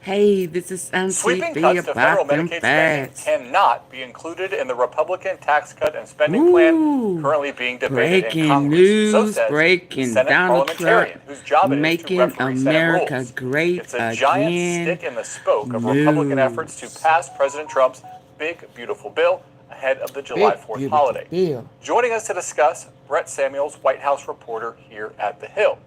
Hey, this is Sweeping Auntie cuts to federal about them Medicaid spending facts. cannot be included in the Republican tax cut and spending plan Ooh, currently being debated in breaking Congress. So news, says breaking Senate Donald Trump parliamentarian whose job it is to making referee Senate America rules. great It's a giant again. stick in the spoke of Republican efforts to News. pass President Trump's big, beautiful bill ahead of the July Big, 4th beautiful holiday. bill. Joining us to discuss, Brett Samuels, White House reporter here at The Hill.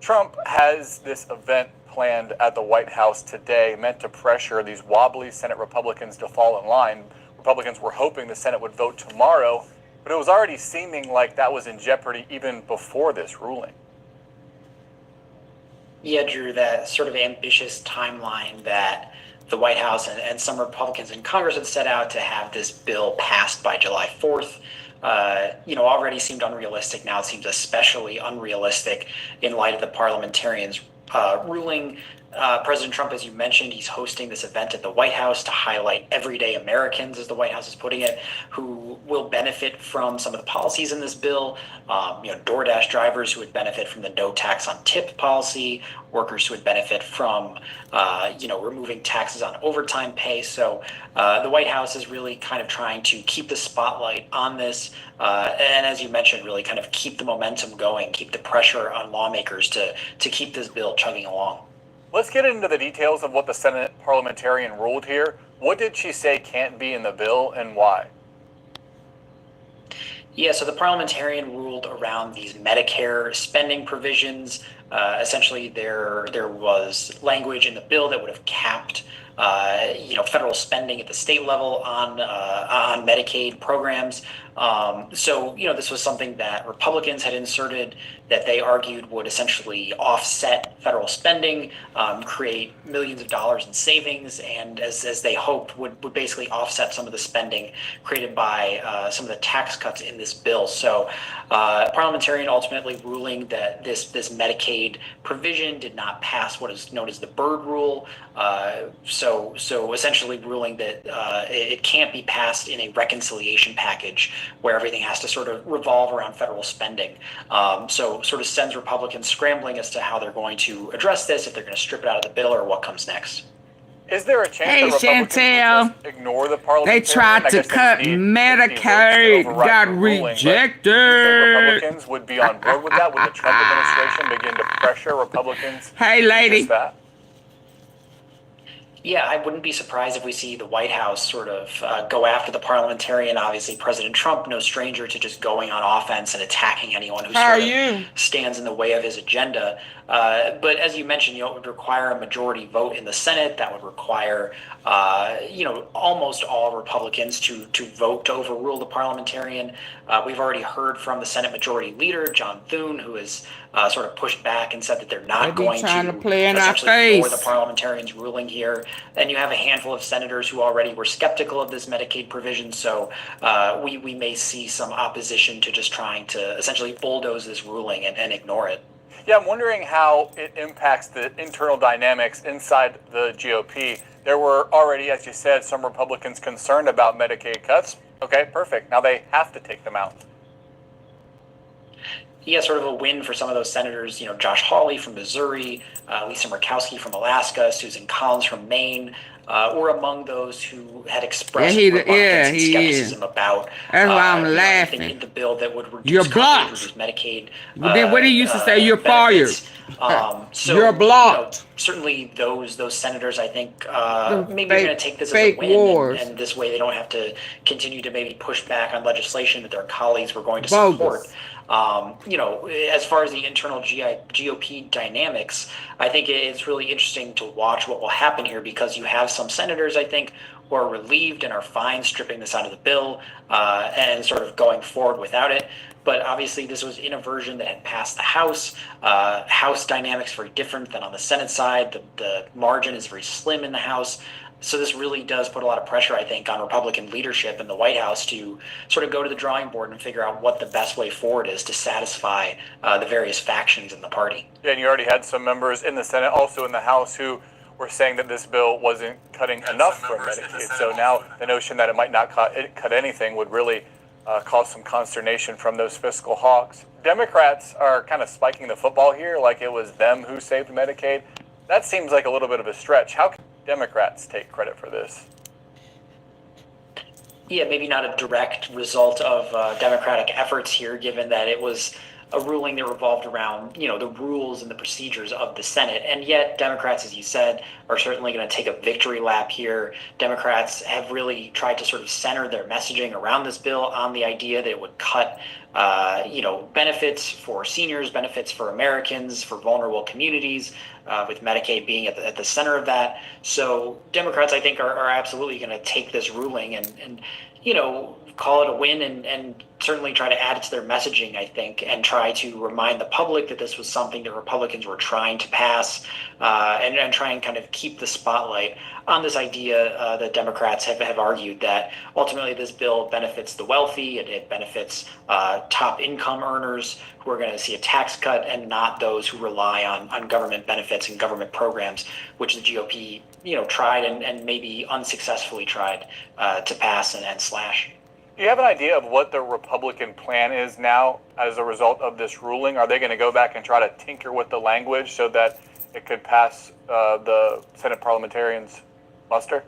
Trump has this event planned at the White House today meant to pressure these wobbly Senate Republicans to fall in line. Republicans were hoping the Senate would vote tomorrow, but it was already seeming like that was in jeopardy even before this ruling. Yeah, Drew, that sort of ambitious timeline that the White House and some Republicans in Congress had set out to have this bill passed by July 4th, already seemed unrealistic. Now it seems especially unrealistic in light of the parliamentarians' ruling. President Trump, as you mentioned, he's hosting this event at the White House to highlight everyday Americans, as the White House is putting it, who will benefit from some of the policies in this bill. DoorDash drivers who would benefit from the no tax on tip policy, workers who would benefit from, removing taxes on overtime pay. So the White House is really kind of trying to keep the spotlight on this. And as you mentioned, really kind of keep the momentum going, keep the pressure on lawmakers to keep this bill chugging along. Let's get into the details of what the Senate parliamentarian ruled here. What did she say can't be in the bill and why? Yeah, so the parliamentarian ruled around these Medicare spending provisions. Essentially, there was language in the bill that would have capped federal spending at the state level on Medicaid programs. This was something that Republicans had inserted that they argued would essentially offset federal spending, create millions of dollars in savings, and as they hoped, would basically offset some of the spending created by some of the tax cuts in this bill. So parliamentarian ultimately ruling that this Medicaid provision did not pass what is known as the Byrd Rule. So essentially ruling that it can't be passed in a reconciliation package where everything has to sort of revolve around federal spending. So sort of sends Republicans scrambling as to how they're going to address this, if they're going to strip it out of the bill or what comes next. Is there a chance Hey, that Republicans Chantel. will just ignore the parliamentarian? They tried to cut Medicaid, got rejected. Do you think Republicans would be on board with that? Would the Trump administration begin to pressure Republicans? Hey, lady. Just that? Yeah, I wouldn't be surprised if we see the White House sort of go after the parliamentarian. Obviously, President Trump, no stranger to just going on offense and attacking anyone who sort of stands in the way of his agenda. But as you mentioned, it would require a majority vote in the Senate. That would require, almost all Republicans to vote to overrule the parliamentarian. We've already heard from the Senate Majority Leader, John Thune, who has sort of pushed back and said that they're not going to play in our essentially ignore face. the parliamentarian's ruling here. And you have a handful of senators who already were skeptical of this Medicaid provision. So we may see some opposition to just trying to essentially bulldoze this ruling and ignore it. Yeah, I'm wondering how it impacts the internal dynamics inside the GOP. There were already, as you said, some Republicans concerned about Medicaid cuts. Okay, perfect. Now they have to take them out. Yeah, sort of a win for some of those senators, Josh Hawley from Missouri, Lisa Murkowski from Alaska, Susan Collins from Maine, were among those who had expressed reluctance and skepticism about that's why I'm laughing. In the bill that would reduce You're blocked. reduce Medicaid. What do you used to say? You're fired. So you're blocked. Certainly those senators, I think, maybe fake, are going to take this as a win, wars. and this way they don't have to continue to maybe push back on legislation that their colleagues were going to support. As far as the internal GOP dynamics, I think it's really interesting to watch what will happen here, because you have some senators, I think, who are relieved and are fine stripping this out of the bill and sort of going forward without it. But obviously, this was in a version that had passed the House. House dynamics very different than on the Senate side. The margin is very slim in the House. So this really does put a lot of pressure, I think, on Republican leadership in the White House to sort of go to the drawing board and figure out what the best way forward is to satisfy the various factions in the party. Yeah, and you already had some members in the Senate, also in the House, who were saying that this bill wasn't cutting enough from Medicaid. So now the notion that it might not cut anything would really cause some consternation from those fiscal hawks. Democrats are kind of spiking the football here, like it was them who saved Medicaid. That seems like a little bit of a stretch. How can Democrats take credit for this? Yeah, maybe not a direct result of Democratic efforts here, given that it was a ruling that revolved around, the rules and the procedures of the Senate. And yet Democrats, as you said, are certainly going to take a victory lap here. Democrats have really tried to sort of center their messaging around this bill on the idea that it would cut benefits for seniors, benefits for Americans, for vulnerable communities, with Medicaid being at the center of that. So Democrats, I think, are absolutely going to take this ruling and call it a win and certainly try to add it to their messaging, I think, and try to remind the public that this was something that Republicans were trying to pass, and try and kind of keep the spotlight on this idea that Democrats have argued that ultimately this bill benefits the wealthy, it benefits top income earners who are going to see a tax cut, and not those who rely on government benefits and government programs, which the GOP tried and maybe unsuccessfully tried to pass and slash. Do you have an idea of what the Republican plan is now as a result of this ruling? Are they going to go back and try to tinker with the language so that it could pass the Senate parliamentarians' muster?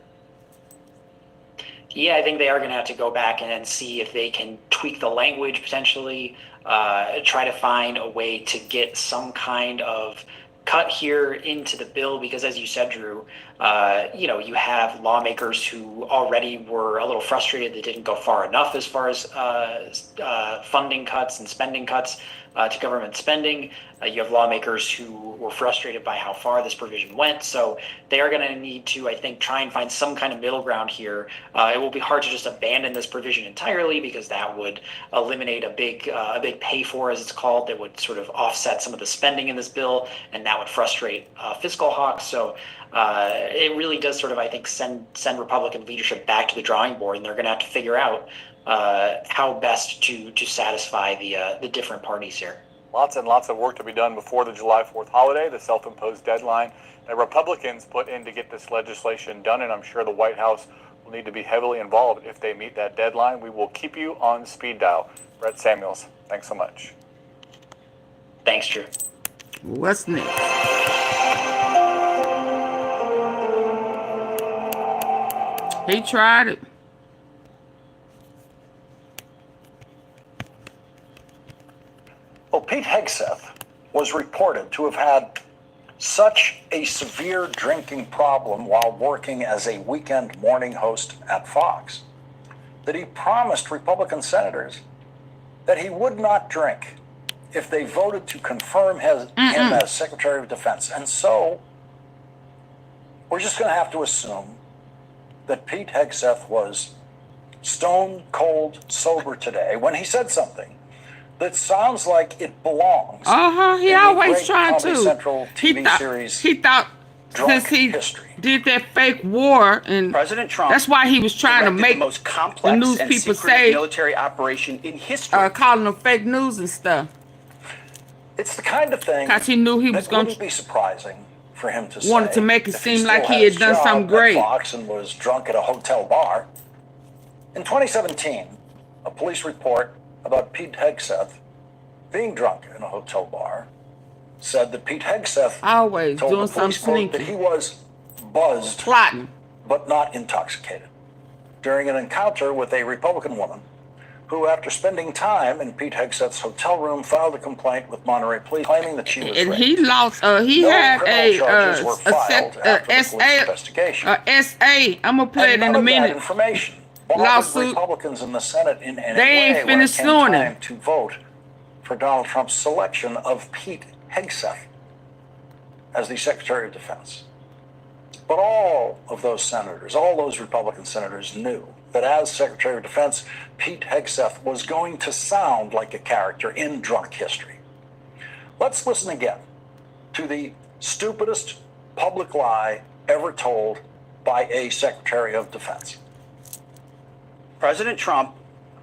Yeah, I think they are going to have to go back and see if they can tweak the language potentially, try to find a way to get some kind of cut here into the bill, because as you said, Drew, you have lawmakers who already were a little frustrated that didn't go far enough as far as funding cuts and spending cuts to government spending. You have lawmakers who were frustrated by how far this provision went. So they are going to need to, I think, try and find some kind of middle ground here. It will be hard to just abandon this provision entirely, because that would eliminate a big pay for, as it's called, that would sort of offset some of the spending in this bill, and that would frustrate fiscal hawks. So it really does sort of, I think, send Republican leadership back to the drawing board, and they're going to have to figure out how best to satisfy the different parties here. Lots and lots of work to be done before the July 4th holiday, the self-imposed deadline that Republicans put in to get this legislation done, and I'm sure the White House will need to be heavily involved if they meet that deadline. We will keep you on speed dial. Brett Samuels, thanks so much. Thanks, Drew. What's next? He tried it. Well, Pete Hegseth was reported to have had such a severe drinking problem while working as a weekend morning host at Fox that he promised Republican senators that he would not drink if they voted to confirm him as Secretary of Defense. And so we're just going to have to assume that Pete Hegseth was stone cold sober today when he said something that sounds like it belongs. He always tried to. Central TV series. He thought since he did that fake war, and President Trump, that's why he was trying to make the most complex the news and people secretive say military operation in history. calling them fake news and stuff. It's the kind of thing Because he knew he was going to be surprising for him to wanted say to make it if seem still like he had had his done job something at great. Fox and was drunk at a hotel bar. In 2017, a police report about Pete Hegseth being drunk in a hotel bar said that Pete Hegseth Always told doing the police, something quote, that sneaky. he was buzzed Plotting. but not intoxicated during an encounter with a Republican woman who, after spending time in Pete Hegseth's hotel room, filed a complaint with Monterey police claiming that she was And raped. he lost, he No had criminal charges were a filed after the police investigation. SA. I'm going to play And it in none a of that minute. information bothered Lawsuit. Republicans in the Senate in any They ain't way when it finished came suing him. time to vote for Donald Trump's selection of Pete Hegseth as the Secretary of Defense. But all of those senators, all those Republican senators knew that as Secretary of Defense, Pete Hegseth was going to sound like a character in drunk history. Let's listen again to the stupidest public lie ever told by a Secretary of Defense. President Trump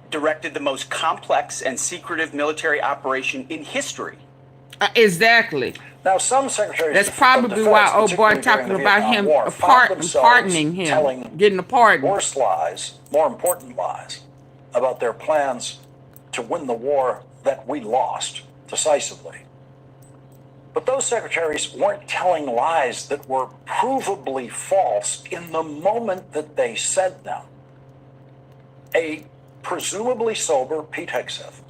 directed the most complex and secretive military operation in history. Exactly. Now, some secretaries That's of probably defense, why old boy particularly talking during the about Vietnam him War, found themselves pardoning him, telling getting a pardon. worse lies, more important lies, about their plans to win the war that we lost decisively. But those secretaries weren't telling lies that were provably false in the moment that they said them. A presumably sober Pete Hegseth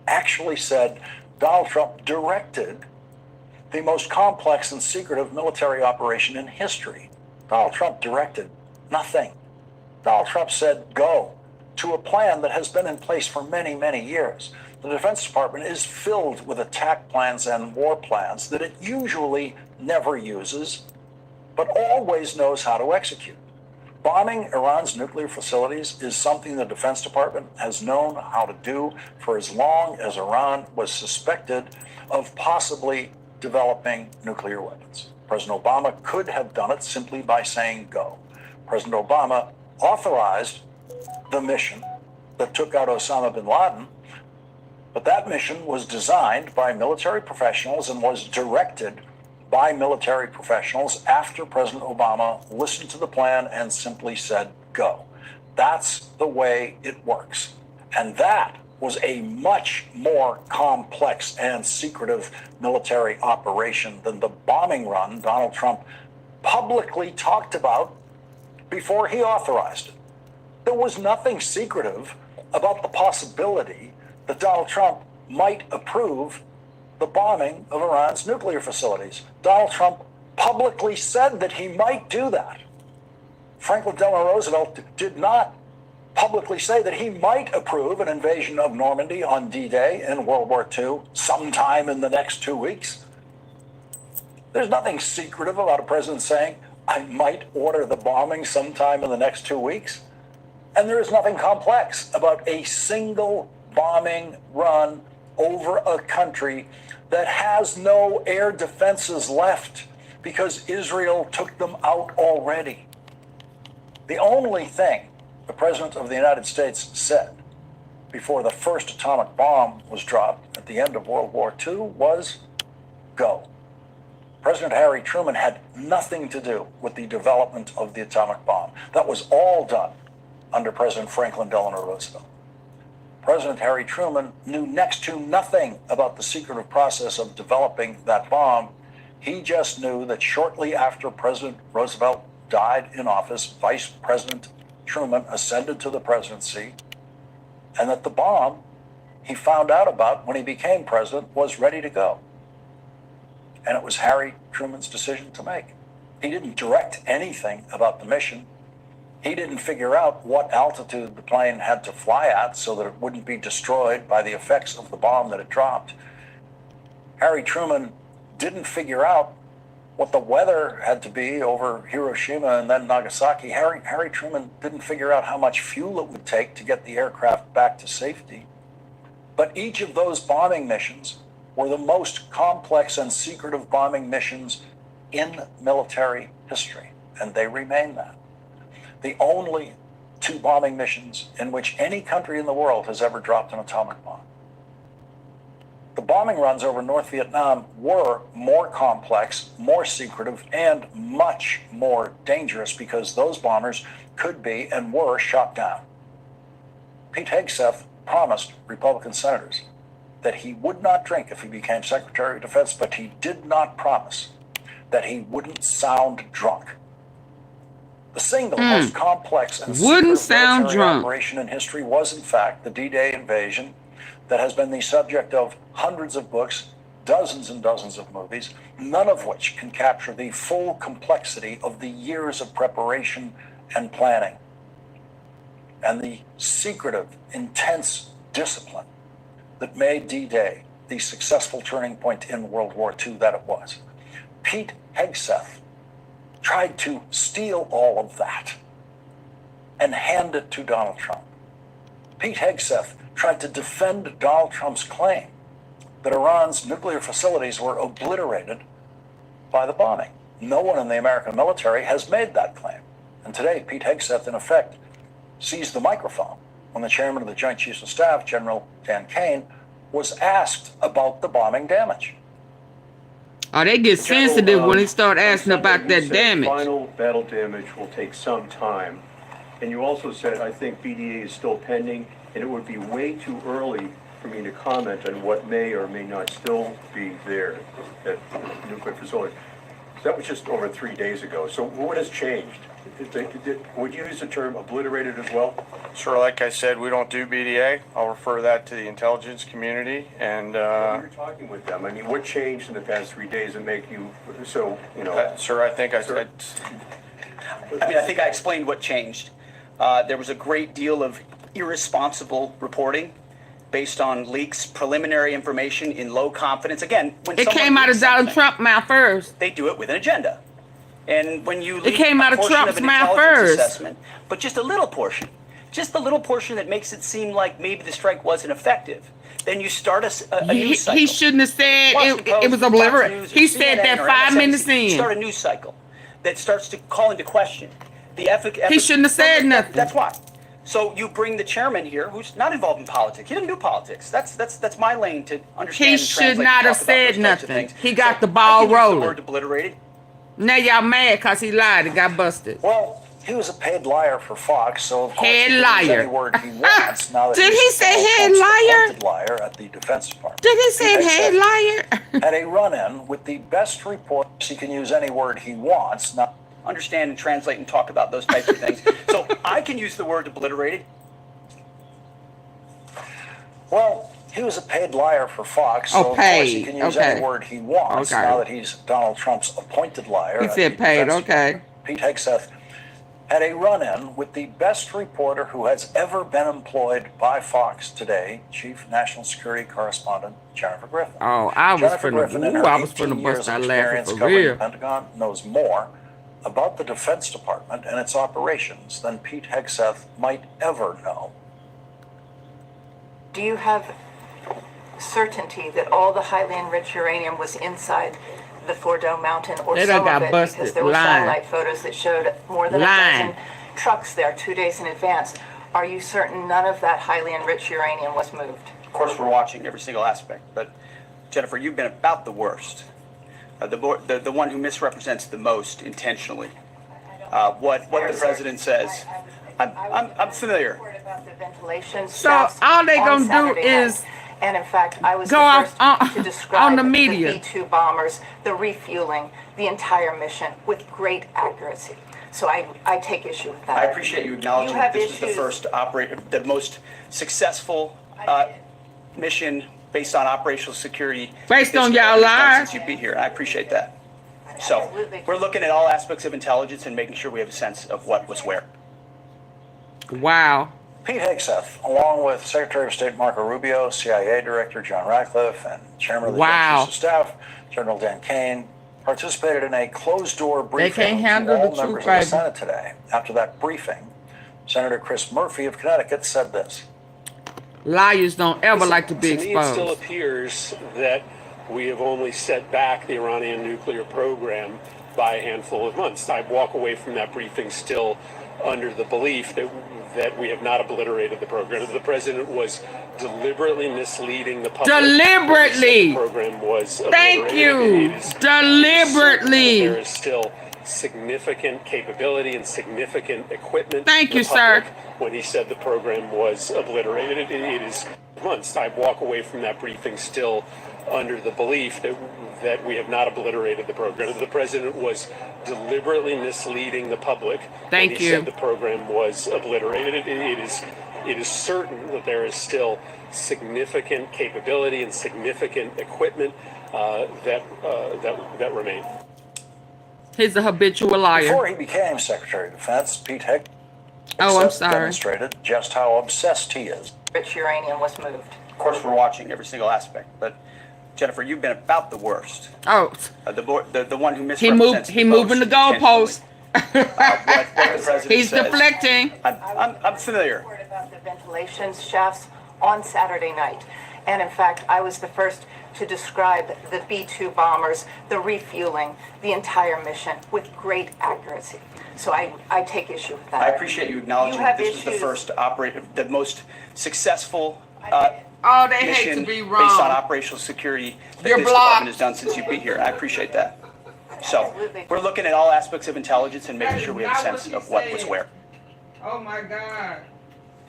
actually said Donald Trump directed the most complex and secretive military operation in history. Donald Trump directed nothing. Donald Trump said go to a plan that has been in place for many, many years. The Defense Department is filled with attack plans and war plans that it usually never uses, but always knows how to execute. Bombing Iran's nuclear facilities is something the Defense Department has known how to do for as long as Iran was suspected of possibly developing nuclear weapons. President Obama could have done it simply by saying go. President Obama authorized the mission that took out Osama bin Laden, but that mission was designed by military professionals and was directed by military professionals after President Obama listened to the plan and simply said go. That's the way it works. And that was a much more complex and secretive military operation than the bombing run Donald Trump publicly talked about before he authorized it. There was nothing secretive about the possibility that Donald Trump might approve the bombing of Iran's nuclear facilities. Donald Trump publicly said that he might do that. Franklin Delano Roosevelt did not publicly say that he might approve an invasion of Normandy on D-Day in World War II sometime in the next 2 weeks. There's nothing secretive about a president saying, I might order the bombing sometime in the next 2 weeks. And there is nothing complex about a single bombing run over a country that has no air defenses left because Israel took them out already. The only thing the President of the United States said before the first atomic bomb was dropped at the end of World War II was go. President Harry Truman had nothing to do with the development of the atomic bomb. That was all done under President Franklin Delano Roosevelt. President Harry Truman knew next to nothing about the secretive process of developing that bomb. He just knew that shortly after President Roosevelt died in office, Vice President Truman ascended to the presidency, and that the bomb he found out about when he became president was ready to go. And it was Harry Truman's decision to make. He didn't direct anything about the mission. He didn't figure out what altitude the plane had to fly at so that it wouldn't be destroyed by the effects of the bomb that it dropped. Harry Truman didn't figure out what the weather had to be over Hiroshima and then Nagasaki. Harry Truman didn't figure out how much fuel it would take to get the aircraft back to safety. But each of those bombing missions were the most complex and secretive bombing missions in military history, and they remain that. The only two bombing missions in which any country in the world has ever dropped an atomic bomb. The bombing runs over North Vietnam were more complex, more secretive, and much more dangerous because those bombers could be and were shot down. Pete Hegseth promised Republican senators that he would not drink if he became Secretary of Defense, but he did not promise that he wouldn't sound drunk. The single most complex and secretive military operation in history was, in fact, the D-Day invasion that has been the subject of hundreds of books, dozens and dozens of movies, none of which can capture the full complexity of the years of preparation and planning and the secretive, intense discipline that made D-Day the successful turning point in World War II that it was. Pete Hegseth tried to steal all of that and hand it to Donald Trump. Pete Hegseth tried to defend Donald Trump's claim that Iran's nuclear facilities were obliterated by the bombing. No one in the American military has made that claim. And today, Pete Hegseth, in effect, seized the microphone when the chairman of the Joint Chiefs of Staff, General Dan Kane, was asked about the bombing damage. Oh, they get sensitive when they start asking about that damage. Final battle damage will take some time. And you also said, I think BDA is still pending, and it would be way too early for me to comment on what may or may not still be there at the nuclear facility. That was just over 3 days ago. So what has changed? Would you use the term obliterated as well? Sure, like I said, we don't do BDA. I'll refer that to the intelligence community. And You're talking with them. I mean, what changed in the past 3 days that make you so, you know? sir, I think I said. I think I explained what changed. There was a great deal of irresponsible reporting based on leaks, preliminary information in low confidence. Again, when It came out of Donald Trump's mouth first. they do it with an agenda. And when you It came out of Trump's mouth first. Assessment, but just a little portion that makes it seem like maybe the strike wasn't effective, then you start a news cycle. He shouldn't have said Washington Post, it was Fox obliterated. News, or He said CNN that or 5 minutes MSNBC. in. Start a news cycle that starts to call into question the efficacy. He shouldn't have said nothing. That's why. So you bring the chairman here, who's not involved in politics. He didn't do politics. That's my lane to understand. He and should translate not and have talk about said those types of nothing. things. He got So the ball I can use rolling. The word obliterated. Now y'all mad because he lied and got busted. Well, he was a paid liar for Fox, so of course Head he can use liar. any word he wants. Now that Did he's he say Donald head Trump's liar? appointed liar at the Defense Department. Did he say Pete head Hegseth liar? had a run-in with the best reporters. He can use any word he wants. Now, Understand and translate and talk about those types of things. So I can use the word obliterated. well, he was a paid liar for Fox, so Oh, of course he paid. can use Okay. any word he wants. Okay. Now that he's Donald Trump's appointed liar. He at said the paid, Defense okay. Department. Pete Hegseth had a run-in with the best reporter who has ever been employed by Fox today, Chief National Security Correspondent Jennifer Griffin. Oh, I was Jennifer Griffin, in her I was 18 finna years bust of out laughing experience for covering real. the Pentagon, knows more about the Defense Department and its operations than Pete Hegseth might ever know. Do you have certainty that all the highly enriched uranium was inside the Fordo Mountain, or They done some got of it? busted. Because there were Lying. satellite photos that showed more than Lying. a dozen trucks there 2 days in advance. Are you certain none of that highly enriched uranium was moved? Of course, we're watching every single aspect. But Jennifer, you've been about the worst. The one who misrepresents the most intentionally. What the president says. I'm familiar. About the ventilation So shafts all they on gonna do Saturday night. is and in fact, I was go the off first on- to describe on the media. the B-2 bombers, the refueling, the entire mission with great accuracy. So I take issue with that. I appreciate you acknowledging You have that this was the issues. first the most successful mission based on operational security. Based this on y'all department has done lies. Since you've been here, I appreciate that. So Absolutely. we're looking at all aspects of intelligence and making sure we have a sense of what was where. Wow. Pete Hegseth, along with Secretary of State Marco Rubio, CIA Director John Ratcliffe, and Chairman of the Joint Wow. Chiefs of Staff, General Dan Kane, participated in a closed-door They briefing can't to handle all the members truth, of the baby. Senate today. After that briefing, Senator Chris Murphy of Connecticut said this. Liars don't ever like to be To me, it still exposed. appears that we have only set back the Iranian nuclear program by a handful of months. I walk away from that briefing still under the belief that we have not obliterated the program. The president was deliberately misleading the public. Deliberately. The program was Thank obliterated. you. It is Deliberately. There is still significant capability and significant equipment. Thank in you, the public sir. When he said the program was obliterated, it is months. I walk away from that briefing still under the belief that we have not obliterated the program. The president was deliberately misleading the public. Thank when he you. said the program was obliterated. It is certain that there is still significant capability and significant equipment that remain. He's a habitual liar. Before he became Secretary of Defense, Pete Hegseth Oh, I'm sorry. demonstrated just how obsessed he is. Enriched uranium was moved. Of course, we're watching every single aspect. But Jennifer, you've been about the worst. Oh, The one who he moved. misrepresents He the moving the most goalposts. what the president He's says. deflecting. I'm familiar. Report about the ventilation shafts on Saturday night. And in fact, I was the first to describe the B-2 bombers, the refueling, the entire mission with great accuracy. So I take issue with that. I appreciate you acknowledging You that have this was the issues. the most successful Oh, they hate mission to be based on wrong. operational security that You're this blocked. department has done since you've been here. I appreciate that. So Absolutely. we're looking at all aspects of intelligence and making sure we have a sense of what was where. Oh my God.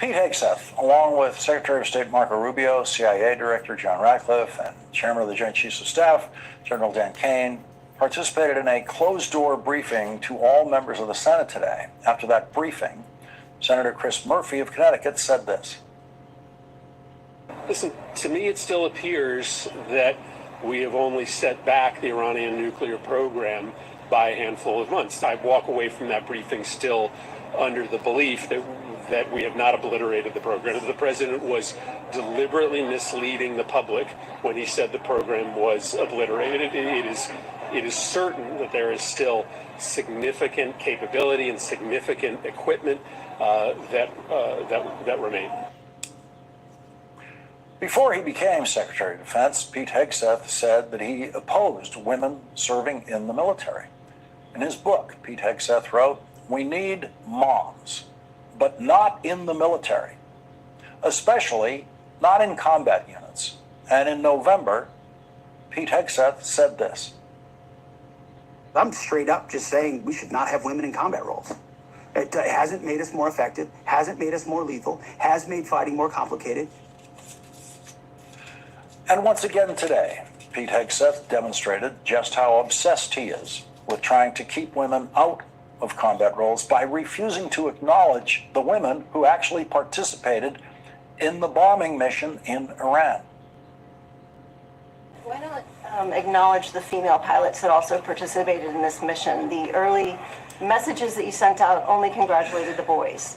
Pete Hegseth, along with Secretary of State Marco Rubio, CIA Director John Ratcliffe, and Chairman of the Joint Chiefs of Staff, General Dan Kane, participated in a closed-door briefing to all members of the Senate today. After that briefing, Senator Chris Murphy of Connecticut said this. Listen, to me it still appears that we have only set back the Iranian nuclear program by a handful of months. I walk away from that briefing still under the belief that we have not obliterated the program. The president was deliberately misleading the public when he said the program was obliterated. It is certain that there is still significant capability and significant equipment that remain. Before he became Secretary of Defense, Pete Hegseth said that he opposed women serving in the military. In his book, Pete Hegseth wrote, "We need moms, but not in the military, especially not in combat units." And in November, Pete Hegseth said this. I'm straight up just saying we should not have women in combat roles. It hasn't made us more effective, hasn't made us more lethal, has made fighting more complicated. And once again today, Pete Hegseth demonstrated just how obsessed he is with trying to keep women out of combat roles by refusing to acknowledge the women who actually participated in the bombing mission in Iran. Why not acknowledge the female pilots that also participated in this mission? The early messages that you sent out only congratulated the boys.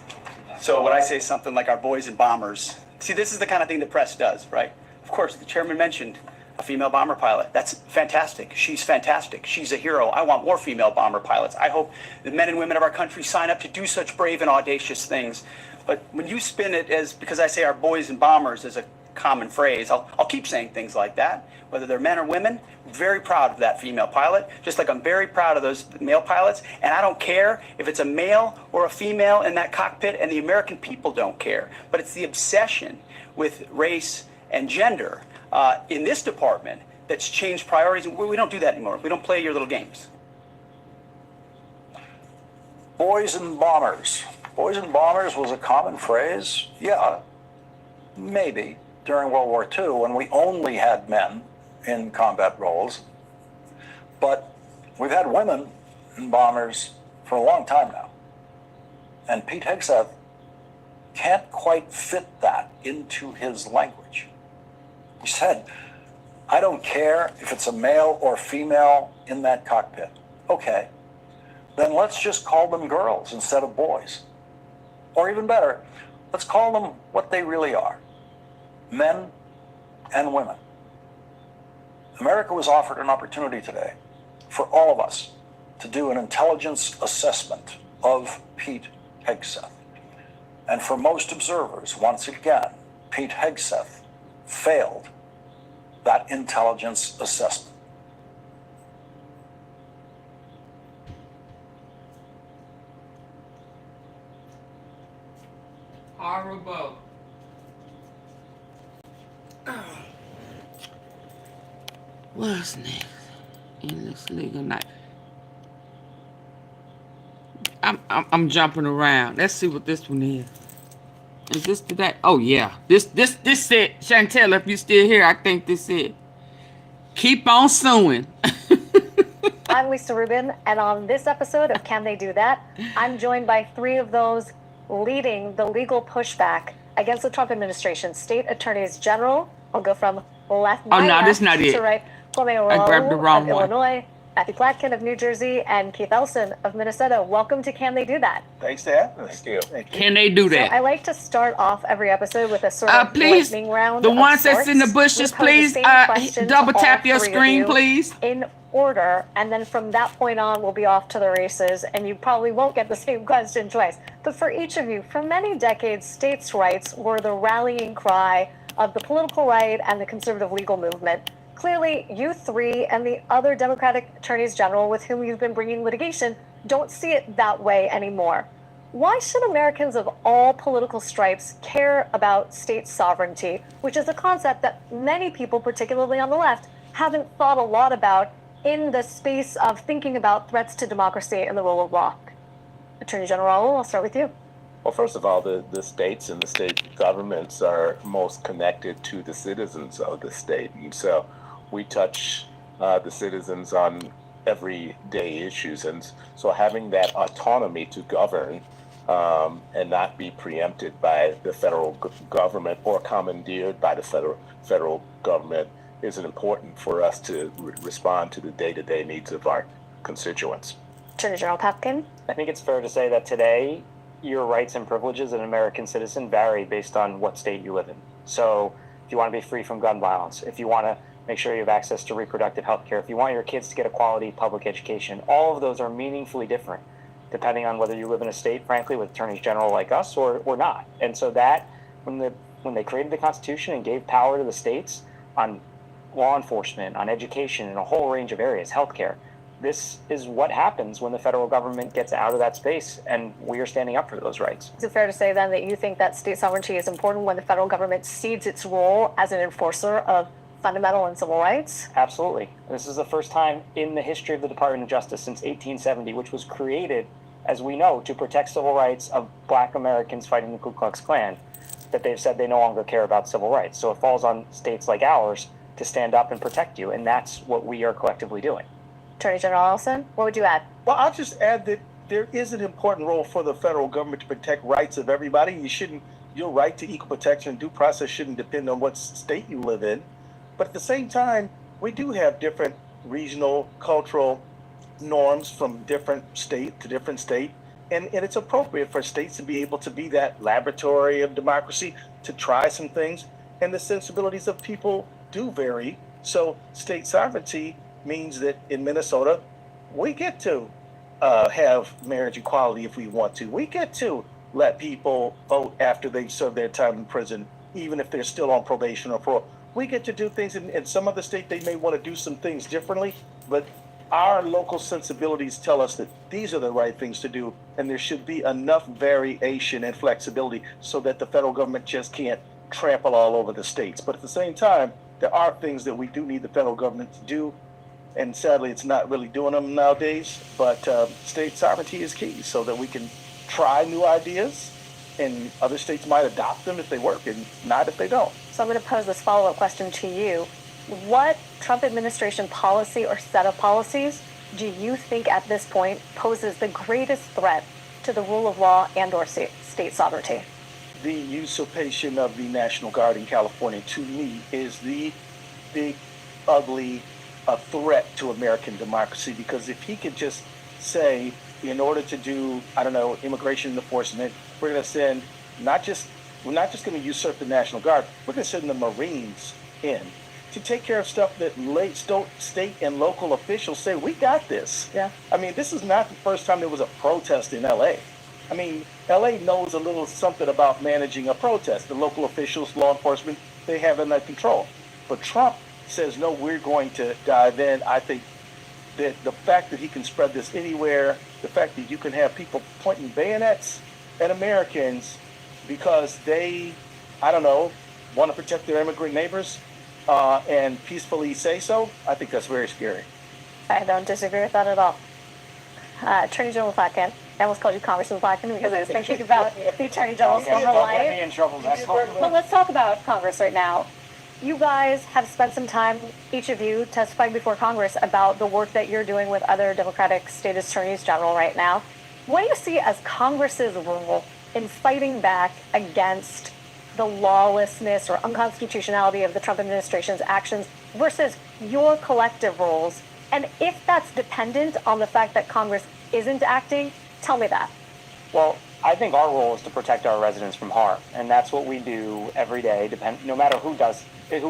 So when I say something like our boys and bombers, see, this is the kind of thing the press does, right? Of course, the chairman mentioned a female bomber pilot. That's fantastic. She's fantastic. She's a hero. I want more female bomber pilots. I hope the men and women of our country sign up to do such brave and audacious things. But when you spin it as, because I say our boys and bombers as a common phrase, I'll keep saying things like that, whether they're men or women. I'm very proud of that female pilot, just like I'm very proud of those male pilots. And I don't care if it's a male or a female in that cockpit, and the American people don't care. But it's the obsession with race and gender in this department that's changed priorities. We don't do that anymore. We don't play your little games. Boys and bombers. Boys and bombers was a common phrase. Yeah, maybe during World War II when we only had men in combat roles. But we've had women in bombers for a long time now. And Pete Hegseth can't quite fit that into his language. He said, I don't care if it's a male or female in that cockpit. Okay, then let's just call them girls instead of boys. Or even better, let's call them what they really are, men and women. America was offered an opportunity today for all of us to do an intelligence assessment of Pete Hegseth. And for most observers, once again, Pete Hegseth failed that intelligence assessment. Horrible. What's next? Endless legal night. I'm jumping around. Let's see what this one is. Is this today? Oh yeah. This it. Chantel, if you still here, I think this it. Keep on suing. I'm Lisa Rubin, and on this episode of Can They Do That, I'm joined by three of those leading the legal pushback against the Trump administration. State attorneys general. I'll go from left this not it. to right. I grabbed the wrong of one. Illinois, Matthew Platkin of New Jersey, and Keith Ellison of Minnesota. Welcome to Can They Do That? Thanks to having us. Thank you. Can they do So that? I like to start off every episode with a sort of Please, lightning round. the of ones that's in the sorts. bushes, We pose the please, same question double to tap all your three of screen, you please. in order, and then from that point on, we'll be off to the races, and you probably won't get the same question twice. But for each of you, for many decades, states' rights were the rallying cry of the political right and the conservative legal movement. Clearly, you three and the other Democratic attorneys general with whom you've been bringing litigation don't see it that way anymore. Why should Americans of all political stripes care about state sovereignty, which is a concept that many people, particularly on the left, haven't thought a lot about in the space of thinking about threats to democracy and the rule of law? Attorney General, I'll start with you. Well, first of all, the states and the state governments are most connected to the citizens of the state. And so we touch the citizens on everyday issues. And so having that autonomy to govern and not be preempted by the federal government or commandeered by the federal government is important for us to respond to the day-to-day needs of our constituents. Attorney General Papkin? I think it's fair to say that today, your rights and privileges as an American citizen vary based on what state you live in. So if you want to be free from gun violence, if you want to make sure you have access to reproductive health care, if you want your kids to get a quality public education, all of those are meaningfully different depending on whether you live in a state, frankly, with attorneys general like us or not. And so that, when they created the Constitution and gave power to the states on law enforcement, on education, in a whole range of areas, healthcare, this is what happens when the federal government gets out of that space, and we are standing up for those rights. Is it fair to say then that you think that state sovereignty is important when the federal government cedes its role as an enforcer of fundamental and civil rights? Absolutely. This is the first time in the history of the Department of Justice since 1870, which was created, as we know, to protect civil rights of Black Americans fighting the Ku Klux Klan, that they've said they no longer care about civil rights. So it falls on states like ours to stand up and protect you, and that's what we are collectively doing. Attorney General Ellison, what would you add? Well, I'll just add that there is an important role for the federal government to protect rights of everybody. Your right to equal protection and due process shouldn't depend on what state you live in. But at the same time, we do have different regional, cultural norms from different state to different state. And it's appropriate for states to be able to be that laboratory of democracy, to try some things. And the sensibilities of people do vary. So state sovereignty means that in Minnesota, we get to have marriage equality if we want to. We get to let people vote after they've served their time in prison, even if they're still on probation or parole. We get to do things in some other state. They may want to do some things differently, but our local sensibilities tell us that these are the right things to do, and there should be enough variation and flexibility so that the federal government just can't trample all over the states. But at the same time, there are things that we do need the federal government to do, and sadly, it's not really doing them nowadays. But state sovereignty is key so that we can try new ideas, and other states might adopt them if they work and not if they don't. So I'm going to pose this follow-up question to you. What Trump administration policy or set of policies do you think at this point poses the greatest threat to the rule of law and or state sovereignty? The usurpation of the National Guard in California, to me, is the big, ugly threat to American democracy. Because if he could just say, in order to do, immigration enforcement, we're going to send we're not just going to usurp the National Guard, we're going to send the Marines in to take care of stuff that state and local officials say, we got this. Yeah. This is not the first time there was a protest in L.A. L.A. knows a little something about managing a protest. The local officials, law enforcement, they have it under control. But Trump says, no, we're going to dive in. I think that the fact that he can spread this anywhere, the fact that you can have people pointing bayonets at Americans because they, want to protect their immigrant neighbors and peacefully say so, I think that's very scary. I don't disagree with that at all. Attorney General Platkin. I almost called you Congressman Platkin because I was thinking about the Attorney General's former life. Don't get me in trouble. But let's talk about Congress right now. You guys have spent some time, each of you, testifying before Congress about the work that you're doing with other Democratic state attorneys general right now. What do you see as Congress's role in fighting back against the lawlessness or unconstitutionality of the Trump administration's actions versus your collective roles? And if that's dependent on the fact that Congress isn't acting, tell me that. Well, I think our role is to protect our residents from harm, and that's what we do every day, no matter who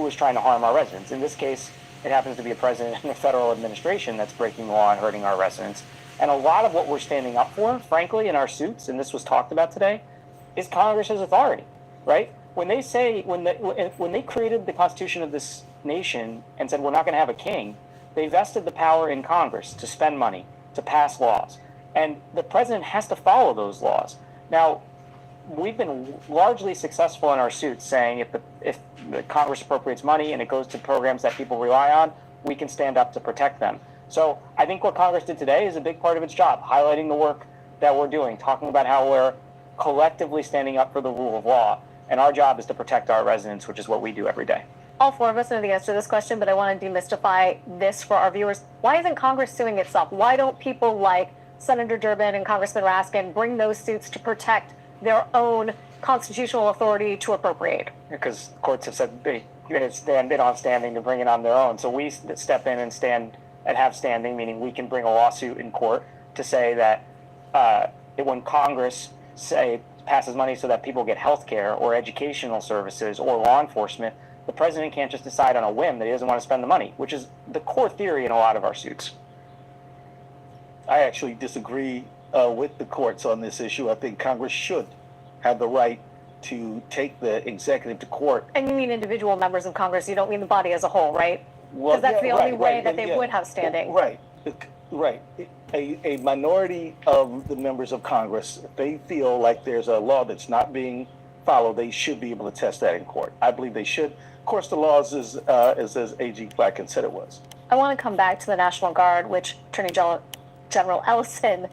is trying to harm our residents. In this case, it happens to be a president and a federal administration that's breaking the law and hurting our residents. And a lot of what we're standing up for, frankly, in our suits, and this was talked about today, is Congress's authority, right? When they created the Constitution of this nation and said we're not going to have a king, they vested the power in Congress to spend money, to pass laws. And the president has to follow those laws. Now, we've been largely successful in our suits saying if the Congress appropriates money and it goes to programs that people rely on, we can stand up to protect them. So I think what Congress did today is a big part of its job, highlighting the work that we're doing, talking about how we're collectively standing up for the rule of law. And our job is to protect our residents, which is what we do every day. All four of us know the answer to this question, but I want to demystify this for our viewers. Why isn't Congress suing itself? Why don't people like Senator Durbin and Congressman Raskin bring those suits to protect their own constitutional authority to appropriate? Because courts have said it's been on standing to bring it on their own. So we step in and stand and have standing, meaning we can bring a lawsuit in court to say that when Congress passes money so that people get health care or educational services or law enforcement, the president can't just decide on a whim that he doesn't want to spend the money, which is the core theory in a lot of our suits. I actually disagree with the courts on this issue. I think Congress should have the right to take the executive to court. And you mean individual members of Congress, you don't mean the body as a whole, right? Well, Because that's the only way that they yeah. would have standing. Right. A minority of the members of Congress, if they feel like there's a law that's not being followed, they should be able to test that in court. I believe they should. Of course, the law is as A.G. Blackkin said it was. I want to come back to the National Guard, which Attorney General Ellison, you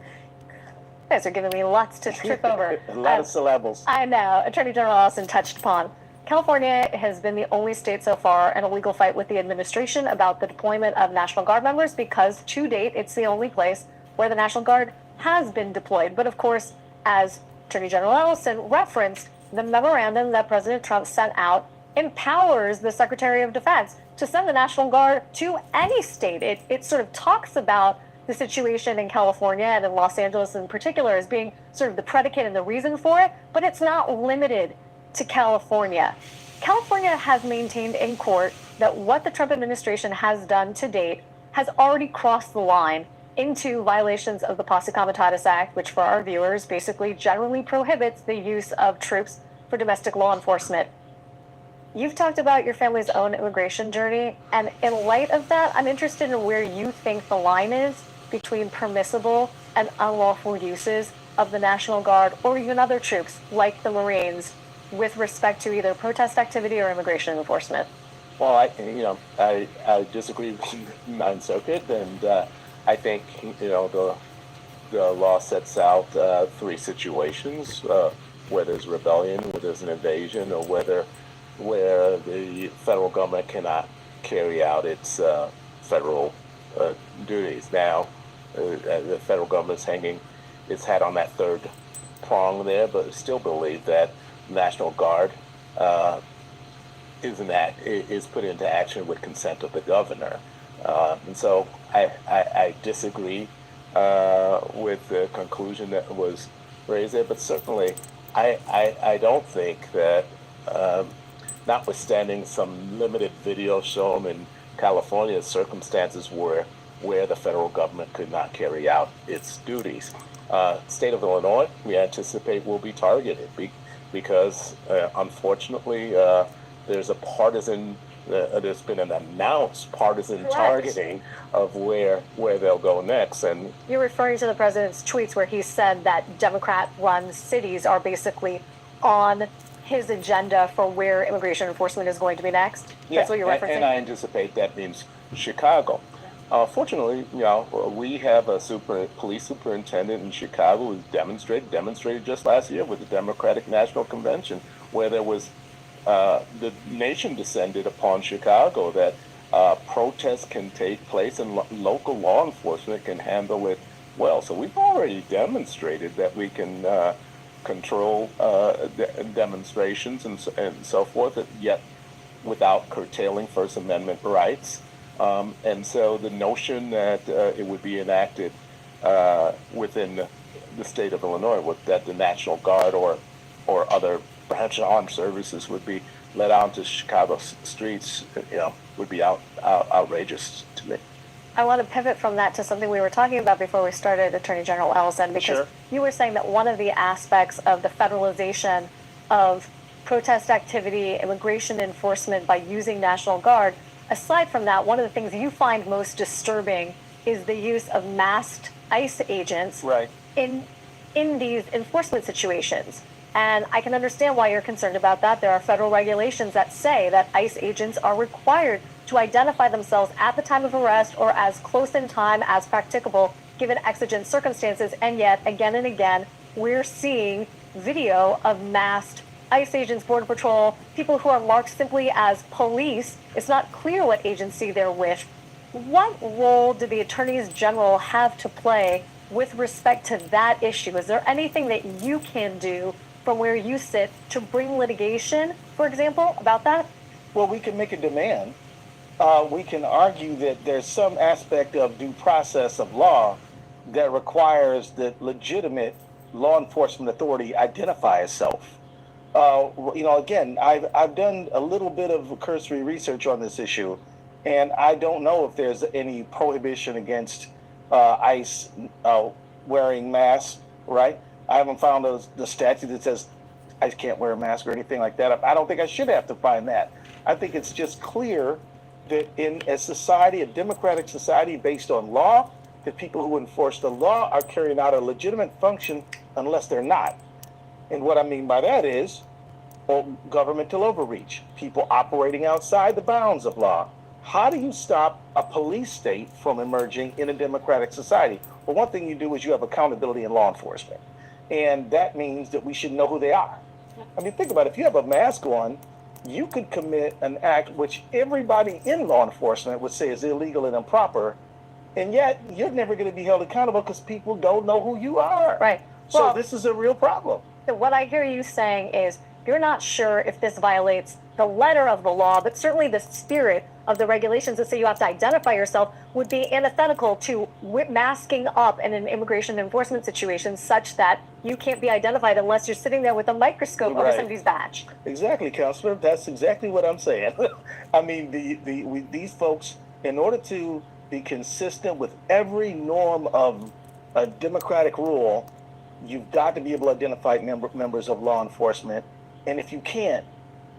guys are giving me lots to trip over. A lot of syllables. I know. Attorney General Ellison touched upon. California has been the only state so far in a legal fight with the administration about the deployment of National Guard members because to date it's the only place where the National Guard has been deployed. But of course, as Attorney General Ellison referenced, the memorandum that President Trump sent out empowers the Secretary of Defense to send the National Guard to any state. It sort of talks about the situation in California and in Los Angeles in particular as being sort of the predicate and the reason for it, but it's not limited to California. California has maintained in court that what the Trump administration has done to date has already crossed the line into violations of the Posse Comitatus Act, which for our viewers basically generally prohibits the use of troops for domestic law enforcement. You've talked about your family's own immigration journey, and in light of that, I'm interested in where you think the line is between permissible and unlawful uses of the National Guard or even other troops like the Marines with respect to either protest activity or immigration enforcement. Well, I disagree with Ninth Circuit, and I think the law sets out three situations where there's rebellion, where there's an invasion, or where the federal government cannot carry out its federal duties. Now, the federal government's hanging its hat on that third prong there, but I still believe that National Guard is put into action with consent of the governor. And so I disagree with the conclusion that was raised there, but certainly I don't think that, notwithstanding some limited video shown in California circumstances where the federal government could not carry out its duties, state of Illinois, we anticipate will be targeted because unfortunately there's a partisan, there's been an announced partisan targeting of where they'll go next. And you're referring to the president's tweets where he said that Democrat-run cities are basically on his agenda for where immigration enforcement is going to be next. Yeah, that's what you're referencing. And I anticipate that means Chicago. Fortunately, we have a police superintendent in Chicago who demonstrated just last year with the Democratic National Convention, where there was the nation descended upon Chicago that protests can take place and local law enforcement can handle it well. So we've already demonstrated that we can control demonstrations and so forth, yet without curtailing First Amendment rights. And so the notion that it would be enacted within the state of Illinois, that the National Guard or other branch of armed services would be let out to Chicago streets, would be outrageous to me. I want to pivot from that to something we were talking about before we started, Attorney General Ellison, because you were saying that one of the aspects of the federalization of protest activity, immigration enforcement by using National Guard, aside from that, one of the things you find most disturbing is the use of masked ICE agents in these enforcement situations. And I can understand why you're concerned about that. There are federal regulations that say that ICE agents are required to identify themselves at the time of arrest or as close in time as practicable given exigent circumstances. And yet, again and again, we're seeing video of masked ICE agents, Border Patrol, people who are marked simply as police. It's not clear what agency they're with. What role do the attorneys general have to play with respect to that issue? Is there anything that you can do from where you sit to bring litigation, for example, about that? Well, we can make a demand. We can argue that there's some aspect of due process of law that requires that legitimate law enforcement authority identify itself. Again, I've done a little bit of cursory research on this issue, and I don't know if there's any prohibition against ICE wearing masks, right? I haven't found the statute that says I can't wear a mask or anything like that. I don't think I should have to find that. I think it's just clear that in a society, a democratic society based on law, the people who enforce the law are carrying out a legitimate function unless they're not. And what I mean by that is governmental overreach, people operating outside the bounds of law. How do you stop a police state from emerging in a democratic society? Well, one thing you do is you have accountability in law enforcement. And that means that we should know who they are. I mean, think about it. If you have a mask on, you could commit an act which everybody in law enforcement would say is illegal and improper, and yet you're never going to be held accountable because people don't know who you are. Right. So this is a real problem. What I hear you saying is you're not sure if this violates the letter of the law, but certainly the spirit of the regulations that say you have to identify yourself would be antithetical to masking up in an immigration enforcement situation such that you can't be identified unless you're sitting there with a microscope over somebody's badge. Exactly, Counselor. That's exactly what I'm saying. I mean, these folks, in order to be consistent with every norm of a democratic rule, you've got to be able to identify members of law enforcement. And if you can't,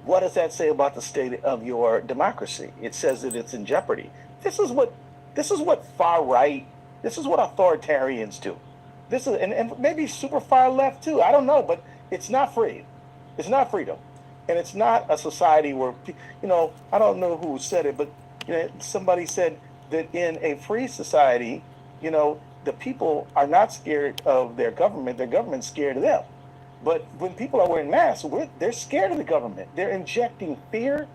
what does that say about the state of your democracy? It says that it's in jeopardy. This is what far right, this is what authoritarians do. This is, and maybe super far left too. I don't know, but it's not free. It's not freedom. And it's not a society where, I don't know who said it, but somebody said that in a free society, the people are not scared of their government's scared of them. But when people are wearing masks, they're scared of the government. They're injecting fear.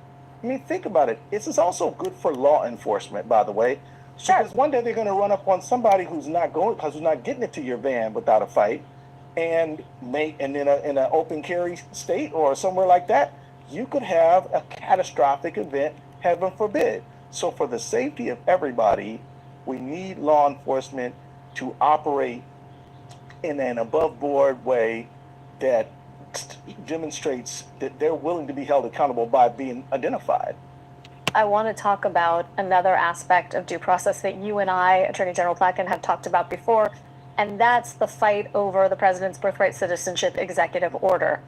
I mean, think about it. This is also good for law enforcement, by the way. Sure. Because one day they're going to run up on somebody who's not getting into your van without a fight, and in an open carry state or somewhere like that, you could have a catastrophic event, heaven forbid. So for the safety of everybody, we need law enforcement to operate in an above board way that demonstrates that they're willing to be held accountable by being identified. I want to talk about another aspect of due process that you and I, Attorney General Platkin, have talked about before, and that's the fight over the president's birthright citizenship executive order.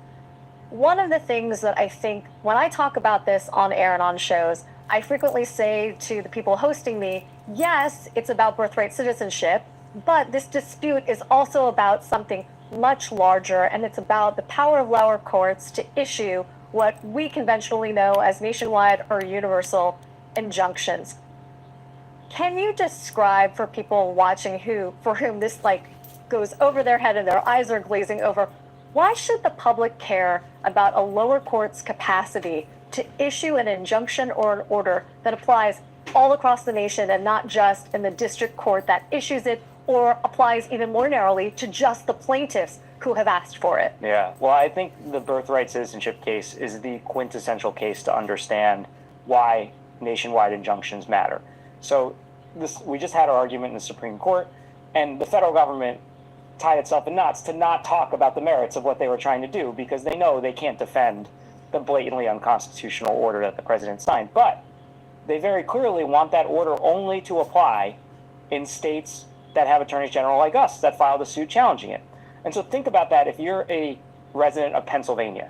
One of the things that I think when I talk about this on air and on shows, I frequently say to the people hosting me, yes, it's about birthright citizenship, but this dispute is also about something much larger, and it's about the power of lower courts to issue what we conventionally know as nationwide or universal injunctions. Can you describe for people watching for whom this goes over their head and their eyes are glazing over, why should the public care about a lower court's capacity to issue an injunction or an order that applies all across the nation and not just in the district court that issues it, or applies even more narrowly to just the plaintiffs who have asked for it? Yeah, well, I think the birthright citizenship case is the quintessential case to understand why nationwide injunctions matter. So we just had our argument in the Supreme Court, and the federal government tied itself in knots to not talk about the merits of what they were trying to do because they know they can't defend the blatantly unconstitutional order that the president signed. But they very clearly want that order only to apply in states that have attorneys general like us that filed a suit challenging it. And so think about that if you're a resident of Pennsylvania,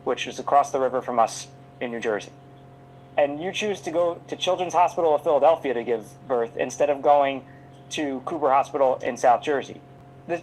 which is across the river from us in New Jersey, and you choose to go to Children's Hospital of Philadelphia to give birth instead of going to Cooper Hospital in South Jersey.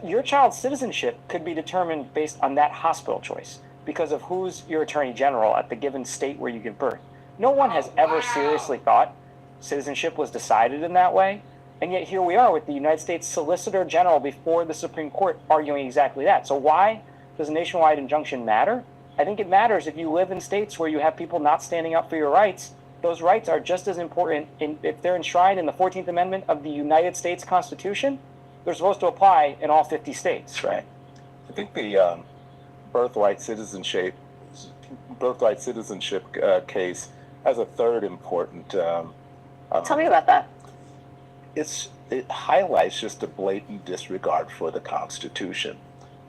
Your child's citizenship could be determined based on that hospital choice because of who's your attorney general at the given state where you give birth. No one has ever seriously thought citizenship was decided in that way. And yet here we are with the United States Solicitor General before the Supreme Court arguing exactly that. So why Does a nationwide injunction matter? I think it matters if you live in states where you have people not standing up for your rights. Those rights are just as important if they're enshrined in the 14th Amendment of the United States Constitution. They're supposed to apply in all 50 states, right? I think the birthright citizenship case has a third important. Tell me about that. It highlights just a blatant disregard for the Constitution.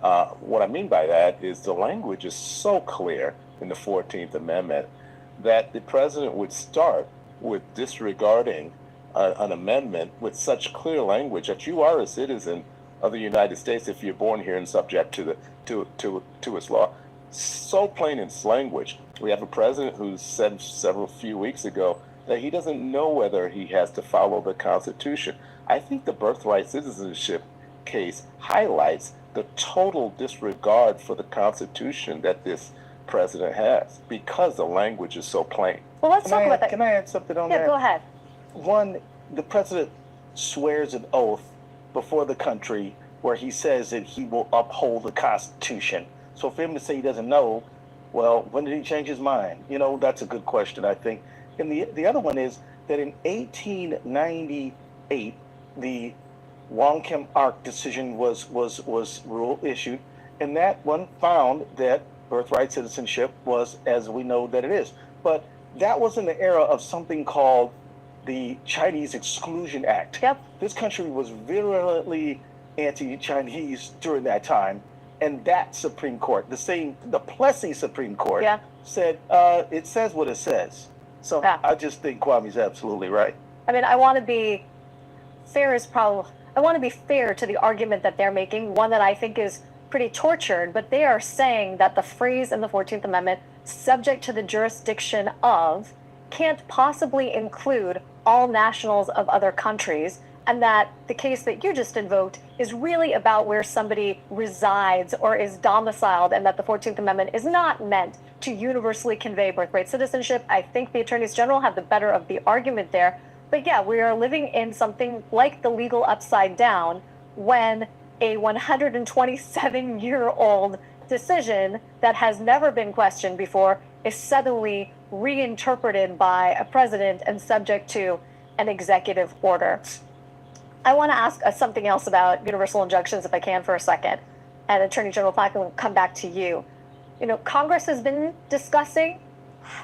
What I mean by that is the language is so clear in the 14th Amendment that the president would start with disregarding an amendment with such clear language that you are a citizen of the United States if you're born here and subject to its law. So plain in its language. We have a president who said few weeks ago that he doesn't know whether he has to follow the Constitution. I think the birthright citizenship case highlights the total disregard for the Constitution that this president has because the language is so plain. Well, let's talk about that. Can I add something on that? Yeah, go ahead. One, the president swears an oath before the country where he says that he will uphold the Constitution. So for him to say he doesn't know, well, when did he change his mind? You know, that's a good question, I think. And the other one is that in 1898, the Wong-Kim Ark decision was issued, and that one found that birthright citizenship was as we know that it is. But that was in the era of something called the Chinese Exclusion Act. Yep. This country was virulently anti-Chinese during that time, and that Supreme Court, the Plessy Supreme Court, said it says what it says. So I just think Kwame's absolutely right. I mean, I want to be fair to the argument that they're making, one that I think is pretty tortured, but they are saying that the phrase in the 14th Amendment, subject to the jurisdiction of, can't possibly include all nationals of other countries, and that the case that you just invoked is really about where somebody resides or is domiciled, and that the 14th Amendment is not meant to universally convey birthright citizenship. I think the attorneys general have the better of the argument there. But yeah, we are living in something like the legal upside down when a 127-year-old decision that has never been questioned before is suddenly reinterpreted by a president and subject to an executive order. I want to ask something else about universal injunctions, if I can, for a second. And Attorney General Pack, will come back to you. You know, Congress has been discussing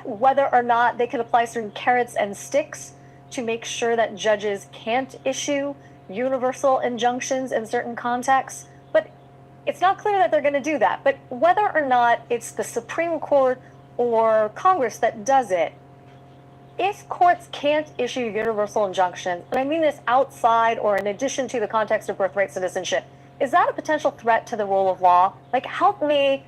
whether or not they can apply certain carrots and sticks to make sure that judges can't issue universal injunctions in certain contexts. But it's not clear that they're going to do that. But whether or not it's the Supreme Court or Congress that does it, if courts can't issue universal injunctions, and I mean this outside or in addition to the context of birthright citizenship, is that a potential threat to the rule of law? Like, help me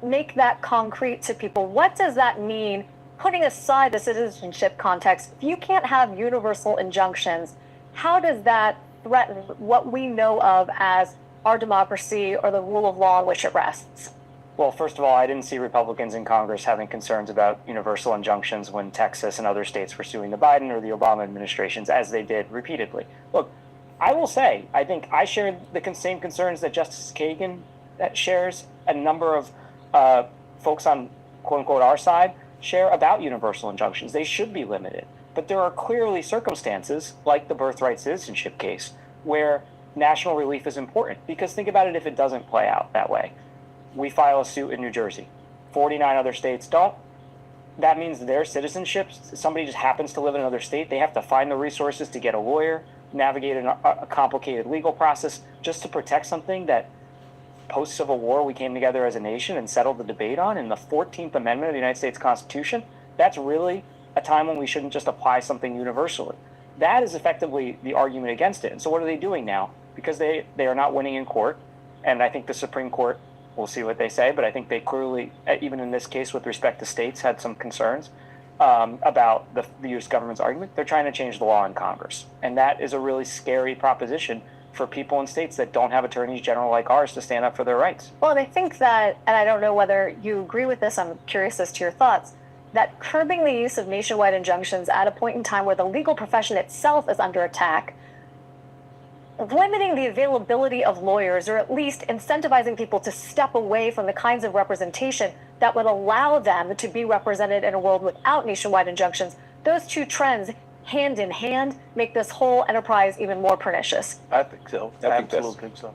make that concrete to people. What does that mean, putting aside the citizenship context? If you can't have universal injunctions, how does that threaten what we know of as our democracy or the rule of law on which it rests? Well, first of all, I didn't see Republicans in Congress having concerns about universal injunctions when Texas and other states were suing the Biden or the Obama administrations, as they did repeatedly. Look, I will say, I think I share the same concerns that Justice Kagan shares, a number of folks on quote-unquote our side share about universal injunctions. They should be limited. But there are clearly circumstances, like the birthright citizenship case, where national relief is important. Because think about it if it doesn't play out that way. We file a suit in New Jersey. 49 other states don't. That means their citizenship, somebody just happens to live in another state, they have to find the resources to get a lawyer, navigate a complicated legal process just to protect something that post-Civil War we came together as a nation and settled the debate on in the 14th Amendment of the United States Constitution. That's really a time when we shouldn't just apply something universally. That is effectively the argument against it. And so what are they doing now? Because they are not winning in court, and I think the Supreme Court, we'll see what they say, but I think they clearly, even in this case with respect to states, had some concerns about the U.S. government's argument. They're trying to change the law in Congress. And that is a really scary proposition for people in states that don't have attorneys general like ours to stand up for their rights. Well, and I think that, and I don't know whether you agree with this, I'm curious as to your thoughts, that curbing the use of nationwide injunctions at a point in time where the legal profession itself is under attack limiting the availability of lawyers, or at least incentivizing people to step away from the kinds of representation that would allow them to be represented in a world without nationwide injunctions, those two trends, hand in hand, make this whole enterprise even more pernicious. I think so. I think so.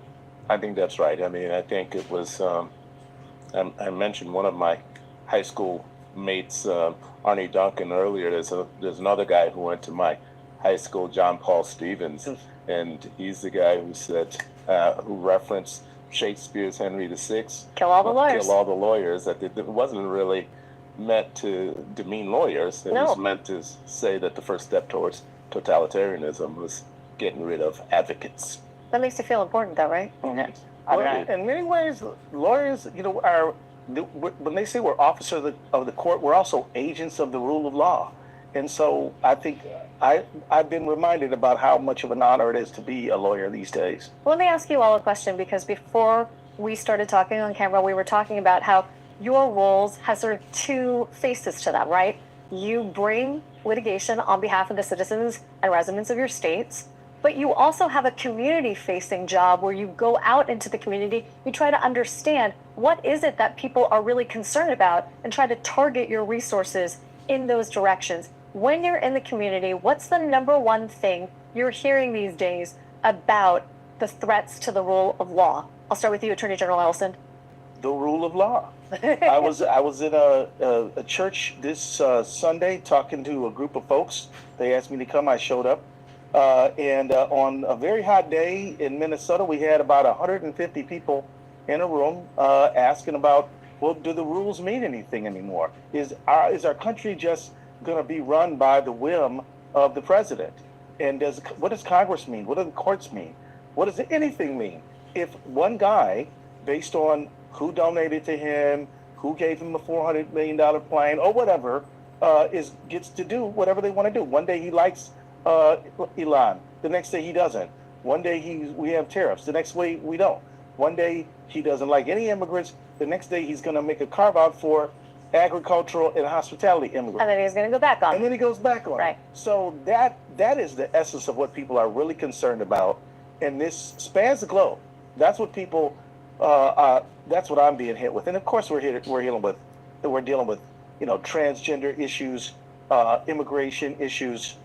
I think that's right. I mean, I think it was, I mentioned one of my high school mates, Arnie Duncan, earlier. There's another guy who went to my high school, John Paul Stevens, and he's the guy who said, who referenced Shakespeare's Henry VI. Kill all the lawyers. Kill all the lawyers. That it wasn't really meant to demean lawyers. It was meant to say that the first step towards totalitarianism was getting rid of advocates. That makes you feel important, though, right? Yeah. Well, in many ways, lawyers, are, when they say we're officers of the court, we're also agents of the rule of law. And so I think I've been reminded about how much of an honor it is to be a lawyer these days. Well, let me ask you all a question, because before we started talking on camera, we were talking about how your roles have sort of two faces to them, right? You bring litigation on behalf of the citizens and residents of your states, but you also have a community-facing job where you go out into the community, you try to understand what is it that people are really concerned about and try to target your resources in those directions. When you're in the community, what's the number one thing you're hearing these days about the threats to the rule of law? I'll start with you, Attorney General Ellison. The rule of law. I was in a church this Sunday talking to a group of folks. They asked me to come. I showed up. And on a very hot day in Minnesota, we had about 150 people in a room asking about, well, do the rules mean anything anymore? Is our country just going to be run by the whim of the president? And what does Congress mean? What do the courts mean? What does anything mean? If one guy, based on who donated to him, who gave him a $400 million plane, or whatever, gets to do whatever they want to do. One day he likes Elon. The next day he doesn't. One day we have tariffs. The next way we don't. One day he doesn't like any immigrants. The next day he's going to make a carve out for agricultural and hospitality immigrants. And then he's going to go back on. And then he goes back on. Right. So that is the essence of what people are really concerned about. And this spans the globe. That's what people. That's what I'm being hit with. And of course we're dealing with transgender issues, immigration issues,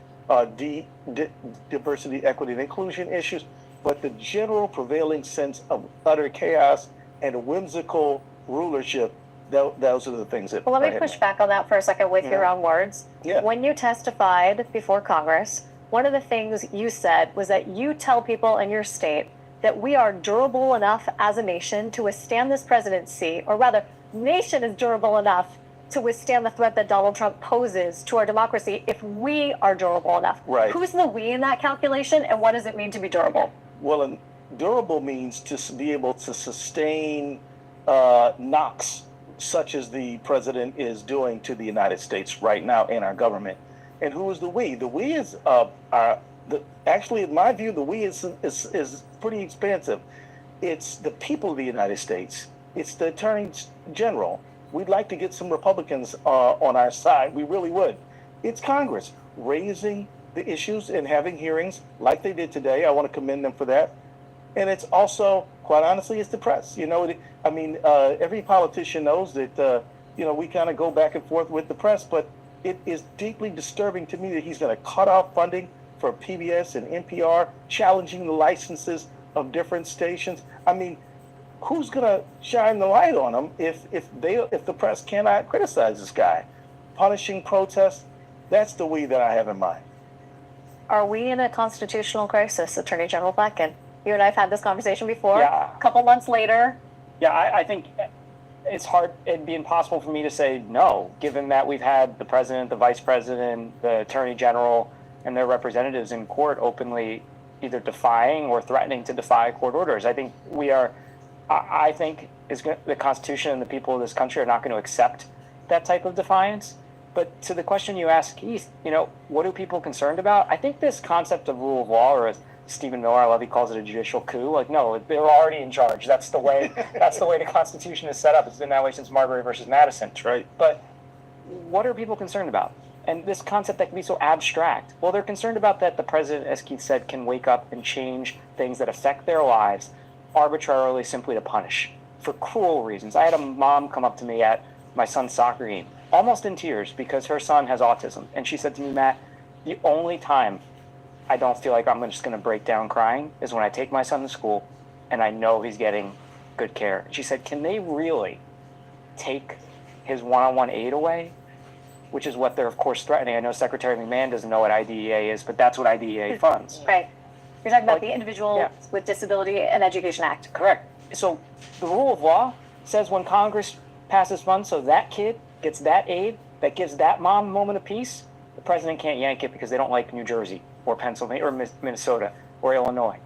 diversity, equity, and inclusion issues, but the general prevailing sense of utter chaos and whimsical rulership, those are the things that. Well, let me push back on that for a second with your own words. Yeah. When you testified before Congress, one of the things you said was that you tell people in your state that we are durable enough as a nation to withstand this presidency, or rather, nation is durable enough to withstand the threat that Donald Trump poses to our democracy if we are durable enough. Right. Who's the we in that calculation, and what does it mean to be durable? Well, durable means to be able to sustain knocks such as the president is doing to the United States right now in our government. And who is the we? The we is actually, in my view, the we is pretty expansive. It's the people of the United States. It's the Attorney General. We'd like to get some Republicans on our side. We really would. It's Congress raising the issues and having hearings like they did today. I want to commend them for that. And it's also, quite honestly, it's the press. Every politician knows that, we kind of go back and forth with the press, but it is deeply disturbing to me that he's going to cut off funding for PBS and NPR, challenging the licenses of different stations. I mean, who's going to shine the light on them if the press cannot criticize this guy? Punishing protests, that's the we that I have in mind. Are we in a constitutional crisis, Attorney General Blatkin? You and I have had this conversation before. Yeah. A couple months later. Yeah, I think it's hard, it'd be impossible for me to say no, given that we've had the president, the vice president, the attorney general, and their representatives in court openly either defying or threatening to defy court orders. I think the Constitution and the people of this country are not going to accept that type of defiance. But to the question you asked, Keith, what are people concerned about? I think this concept of rule of law, or as Stephen Miller, I love, he calls it a judicial coup. Like, no, they're already in charge. That's the way. That's the way the Constitution is set up. It's been that way since Marbury versus Madison. That's right. But what are people concerned about? And this concept that can be so abstract. Well, they're concerned about that the president, as Keith said, can wake up and change things that affect their lives arbitrarily, simply to punish for cruel reasons. I had a mom come up to me at my son's soccer game, almost in tears, because her son has autism. And she said to me, Matt, the only time I don't feel like I'm just going to break down crying is when I take my son to school and I know he's getting good care. She said, can they really take his one-on-one aid away? Which is what they're, of course, threatening. I know Secretary McMahon doesn't know what IDEA is, but that's what IDEA funds. Right. You're talking about the Individuals with Disability and Education Act. Correct. So the rule of law says when Congress passes funds so that kid gets that aid that gives that mom a moment of peace, the president can't yank it because they don't like New Jersey or Pennsylvania or Minnesota or Illinois.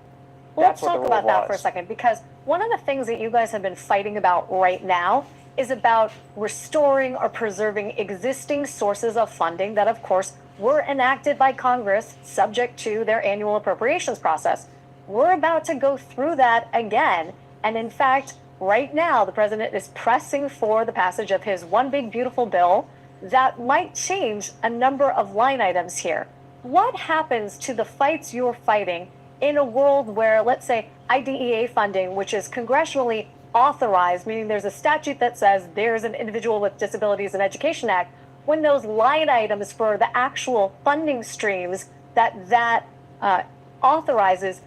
Well, That's let's what the talk rule about of law that for a is. second, because one of the things that you guys have been fighting about right now is about restoring or preserving existing sources of funding that, of course, were enacted by Congress subject to their annual appropriations process. We're about to go through that again. And in fact, right now, the president is pressing for the passage of his one big beautiful bill that might change a number of line items here. What happens to the fights you're fighting in a world where, let's say, IDEA funding, which is congressionally authorized, meaning there's a statute that says there's an Individual with Disabilities and Education Act, when those line items for the actual funding streams that authorizes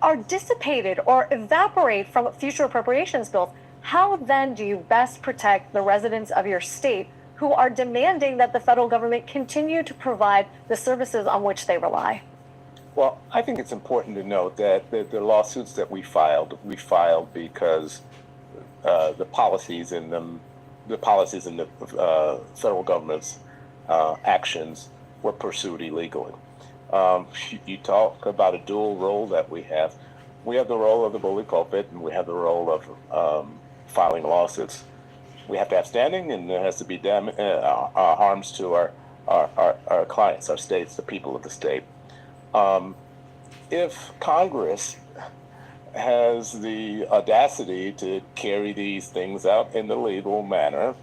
are dissipated or evaporate from future appropriations bills, how then do you best protect the residents of your state who are demanding that the federal government continue to provide the services on which they rely? Well, I think it's important to note that the lawsuits that we filed because the policies in the federal government's actions were pursued illegally. You talk about a dual role that we have. We have the role of the bully pulpit, and we have the role of filing lawsuits. We have to have standing, and there has to be harms to our clients, our states, the people of the state. If Congress has the audacity to carry these things out in the legal manner,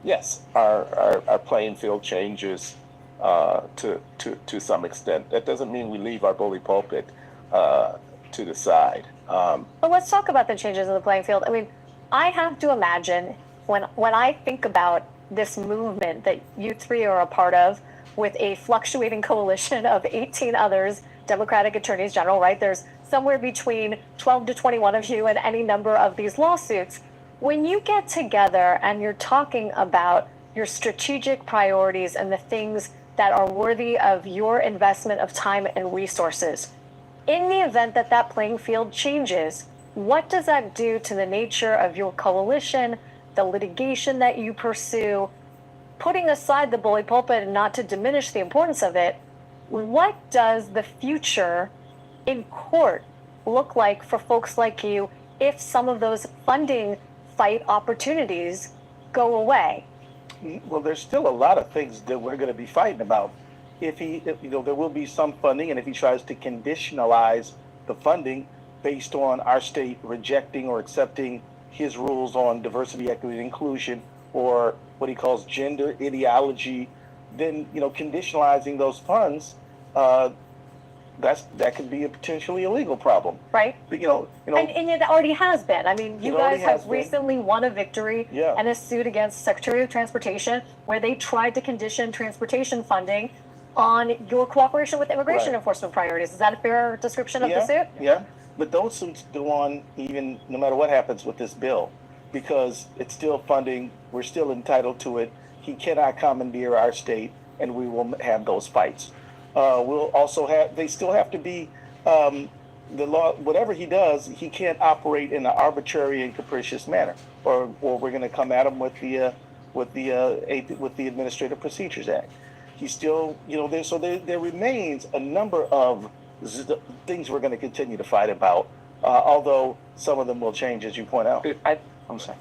yes, our playing field changes to some extent. That doesn't mean we leave our bully pulpit to the side. But let's talk about the changes in the playing field. I mean, I have to imagine when I think about this movement that you three are a part of with a fluctuating coalition of 18 others, Democratic attorneys general, right? There's somewhere between 12 to 21 of you in any number of these lawsuits. When you get together and you're talking about your strategic priorities and the things that are worthy of your investment of time and resources, in the event that that playing field changes, what does that do to the nature of your coalition, the litigation that you pursue? Putting aside the bully pulpit and not to diminish the importance of it, what does the future in court look like for folks like you if some of those funding fight opportunities go away? Well, there's still a lot of things that we're going to be fighting about. If there will be some funding, and if he tries to conditionalize the funding based on our state rejecting or accepting his rules on diversity, equity, and inclusion, or what he calls gender ideology, then conditionalizing those funds, that could be a potentially illegal problem, right? But, and it already has been. I mean, you guys have recently won a victory Yeah. and a suit against Secretary of Transportation where they tried to condition transportation funding on your cooperation with immigration Right. enforcement priorities. Is that a fair description of the suit? Yeah, but those suits go on even no matter what happens with this bill, because it's still funding. We're still entitled to it. He cannot commandeer our state, and we will have those fights. We'll also have. They still have to be the law. Whatever he does, he can't operate in an arbitrary and capricious manner, or we're going to come at him with the Administrative Procedures Act. He's still, there remains a number of things we're going to continue to fight about, although some of them will change, as you point out. I'm sorry.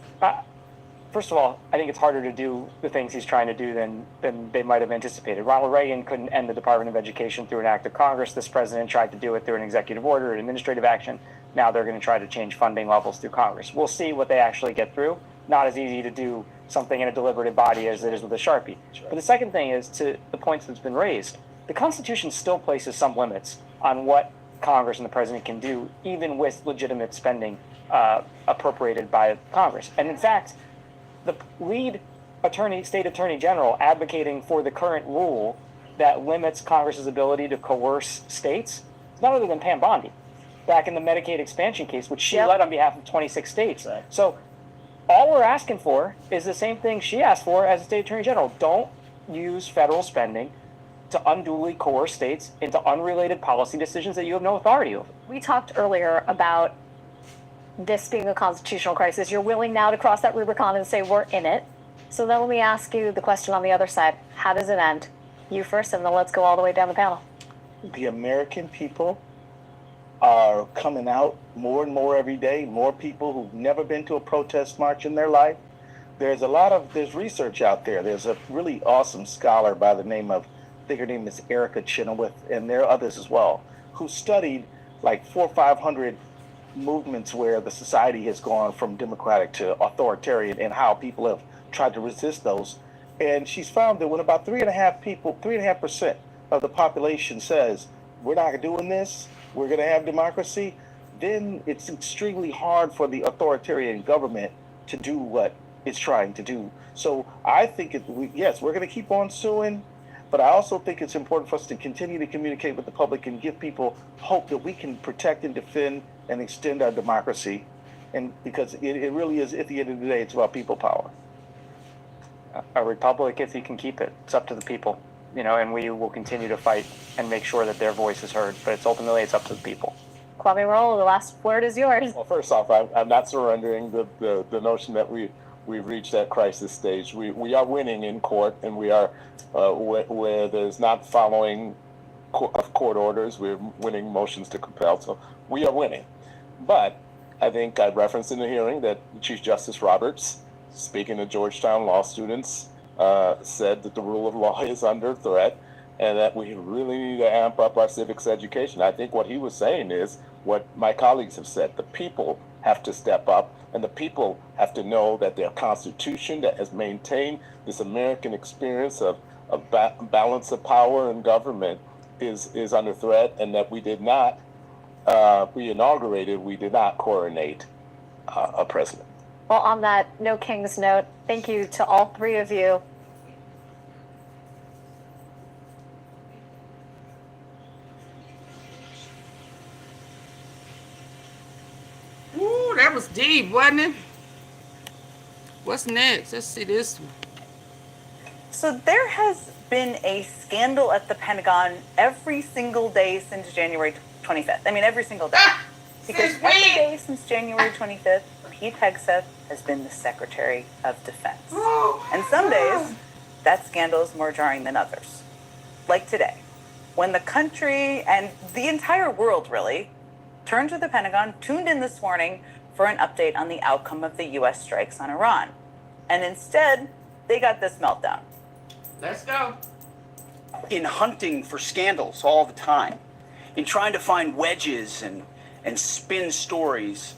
First of all, I think it's harder to do the things he's trying to do than they might have anticipated. Ronald Reagan couldn't end the Department of Education through an act of Congress. This president tried to do it through an executive order, an administrative action. Now they're going to try to change funding levels through Congress. We'll see what they actually get through. not as easy to do something in a deliberative body as it is with a Sharpie. But the second thing is, to the points that's been raised, the Constitution still places some limits on what Congress and the president can do, even with legitimate spending appropriated by Congress. And in fact, the lead state attorney general advocating for the current rule that limits Congress's ability to coerce states is none other than Pam Bondi, back in the Medicaid expansion case, which she led on behalf of 26 states. Right. So all we're asking for is the same thing she asked for as a state attorney general. Don't use federal spending to unduly coerce states into unrelated policy decisions that you have no authority over. We talked earlier about this being a constitutional crisis. You're willing now to cross that Rubicon and say we're in it. So then let me ask you the question on the other side. How does it end? You first, and then let's go all the way down the panel. The American people are coming out more and more every day. More people who've never been to a protest march in their life. There's research out there. There's a really awesome scholar by the name of, I think her name is Erica Chenoweth, and there are others as well, who studied like 400 or 500 movements where the society has gone from democratic to authoritarian and how people have tried to resist those. And she's found that when about 3.5% of the population says, we're not doing this, we're going to have democracy, then it's extremely hard for the authoritarian government to do what it's trying to do. So I think, yes, we're going to keep on suing, but I also think it's important for us to continue to communicate with the public and give people hope that we can protect and defend and extend our democracy. And because it really is, at the end of the day, it's about people power. A republic, if you can keep it, it's up to the people, and we will continue to fight and make sure that their voice is heard. But ultimately, it's up to the people. Kwame Roll, the last word is yours. Well, first off, I'm not surrendering the notion that we've reached that crisis stage. We are winning in court, and we are where there's not following of court orders. We're winning motions to compel, so we are winning. But I think I referenced in the hearing that Chief Justice Roberts, speaking to Georgetown law students, said that the rule of law is under threat and that we really need to amp up our civics education. I think what he was saying is what my colleagues have said. The people have to step up, and the people have to know that their Constitution that has maintained this American experience of balance of power and government is under threat, and that we did not, we did not coronate a president. Well, on that no king's note, thank you to all three of you. Ooh, that was deep, wasn't it? What's next? Let's see this one. So there has been a scandal at the Pentagon every single day since January 25th. I mean, every single day. Because every day since January 25th, Pete Hegseth has been the Secretary of Defense. And some days, that scandal is more jarring than others. Like today, when the country and the entire world really turned to the Pentagon, tuned in this morning for an update on the outcome of the U.S. strikes on Iran. And instead, they got this meltdown. Let's go. In hunting for scandals all the time, in trying to find wedges and spin stories,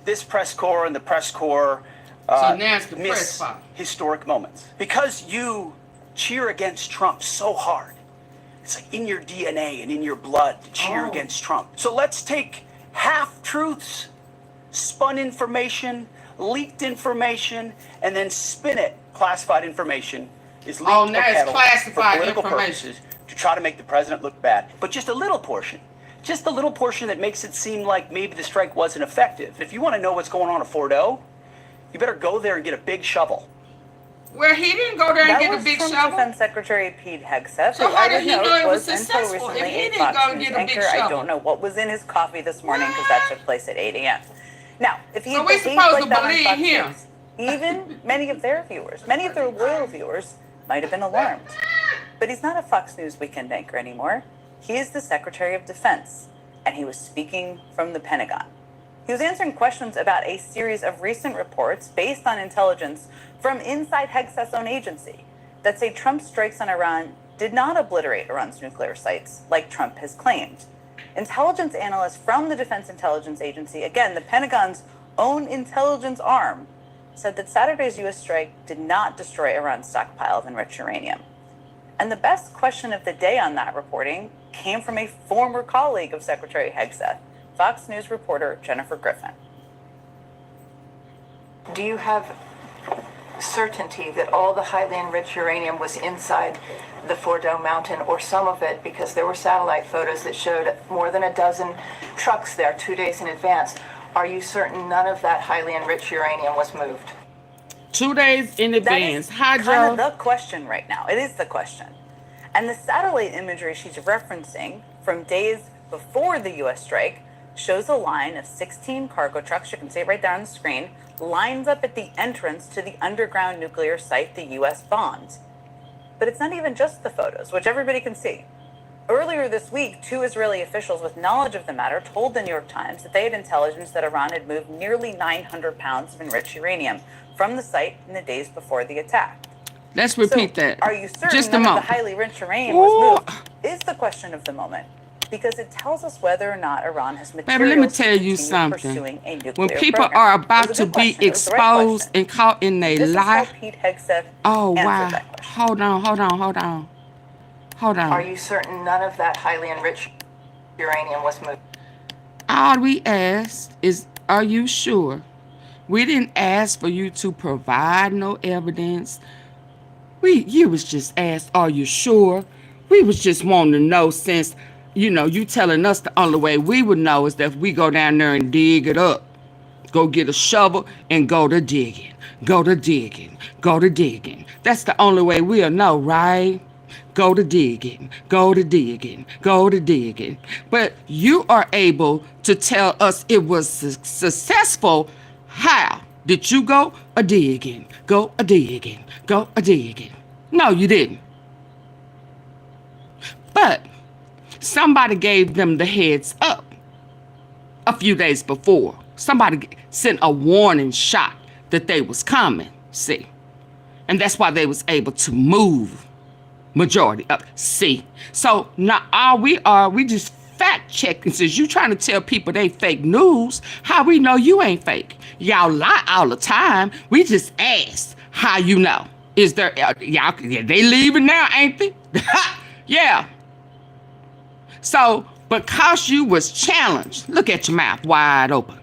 this press corps and the press corps miss historic moments. Because you cheer against Trump so hard, it's like in your DNA and in your blood to cheer against Trump. So let's take half-truths, spun information, leaked information, and then spin it. Classified information is leaked or peddled for political purposes to try to make the president look bad. But just a little portion that makes it seem like maybe the strike wasn't effective. If you want to know what's going on at Fort-O, you better go there and get a big shovel. Well, he didn't go there and get a big shovel. That was from Defense Secretary Pete Hegseth. So how did he know it was until successful? recently If he a didn't Fox go and News get a big anchor. I shovel. don't know what was in his coffee this morning because that took place at 8 a.m. Now, if he So we behaved supposed like to that on believe Fox him. News, even many of their viewers, many of their loyal viewers, might have been alarmed. But he's not a Fox News weekend anchor anymore. He is the Secretary of Defense, and he was speaking from the Pentagon. He was answering questions about a series of recent reports based on intelligence from inside Hegseth's own agency that say Trump's strikes on Iran did not obliterate Iran's nuclear sites, like Trump has claimed. Intelligence analysts from the Defense Intelligence Agency, again, the Pentagon's own intelligence arm, said that Saturday's U.S. strike did not destroy Iran's stockpile of enriched uranium. And the best question of the day on that reporting came from a former colleague of Secretary Hegseth, Fox News reporter Jennifer Griffin. Do you have certainty that all the highly enriched uranium was inside the Fordo Mountain, or some of it, because there were satellite photos that showed more than a dozen trucks there 2 days in advance? Are you certain none of that highly enriched uranium was moved? 2 days in advance. That is kind of the question right now. It is the question. And the satellite imagery she's referencing from days before the U.S. strike shows a line of 16 cargo trucks, you can see it right there on the screen, lines up at the entrance to the underground nuclear site the U.S. bombed. But it's not even just the photos, which everybody can see. Earlier this week, 2 Israeli officials with knowledge of the matter told the New York Times that they had intelligence that Iran had moved nearly 900 pounds of enriched uranium from the site in the days before the attack. Let's repeat that. Are you certain Just a none of moment. the highly enriched uranium was moved? Is the question of the moment. Because it tells us whether or not Iran has materials Baby, let me tell to you continue something. pursuing a nuclear When people program. are It about was to a good be question. It was the right exposed question. and caught in their This is how lie. Pete Hegseth Oh, answered wow. that question. Hold on. Hold on. Are you certain none of that highly enriched uranium was moved? All we asked is, are you sure? We didn't ask for you to provide no evidence. You was just asked, are you sure? We was just wanting to know, since, you telling us the only way we would know is that if we go down there and dig it up. Go get a shovel and go to digging. Go to digging. Go to digging. That's the only way we'll know, right? Go to digging. Go to digging. Go to digging. But you are able to tell us it was successful. How? Did you go a digging? Go a digging. Go a digging. No, you didn't. But somebody gave them the heads up a few days before. Somebody sent a warning shot that they was coming, see. And that's why they was able to move majority up, see. So now all we just fact checking. Since you trying to tell people they fake news, how we know you ain't fake? Y'all lie all the time. We just asked how you know. Is there, y'all, they leaving now, ain't they? Yeah. So, because you was challenged, look at your mouth wide open.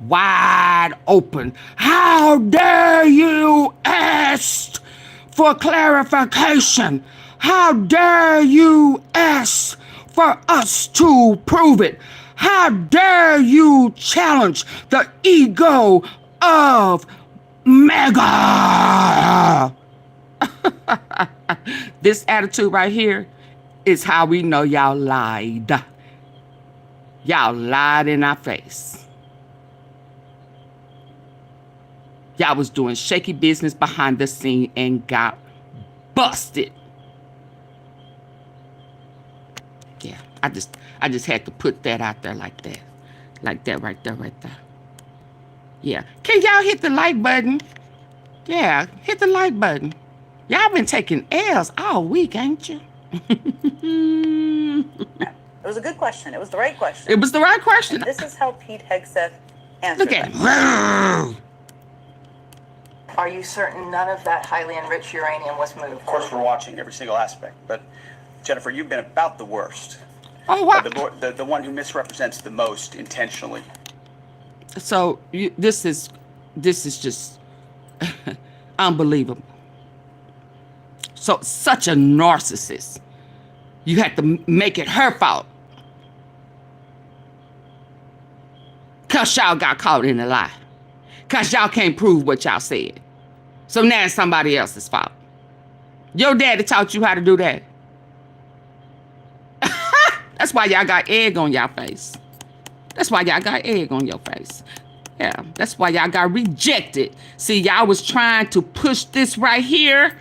Wide open. How dare you ask for clarification? How dare you ask for us to prove it? How dare you challenge the ego of Maga? This attitude right here is how we know y'all lied. Y'all lied in our face. Y'all was doing shaky business behind the scene and got busted. Yeah, I just had to put that out there like that. Like that right there, right there. Yeah. Can y'all hit the like button? Yeah, hit the like button. Y'all been taking L's all week, ain't you? It was a good question. It was the right question. It was the right question. And this is how Pete Hegseth answered Look at that. him. Are you certain none of that highly enriched uranium was moved? Of course, we're watching every single aspect, but Jennifer, you've been about the worst. Oh, what? The one who misrepresents the most intentionally. So this is just unbelievable. So such a narcissist. You had to make it her fault. Cause y'all got caught in a lie. Cause y'all can't prove what y'all said. So now it's somebody else's fault. Your daddy taught you how to do that. That's why y'all got egg on y'all face. That's why y'all got egg on your face. Yeah, that's why y'all got rejected. See, y'all was trying to push this right here,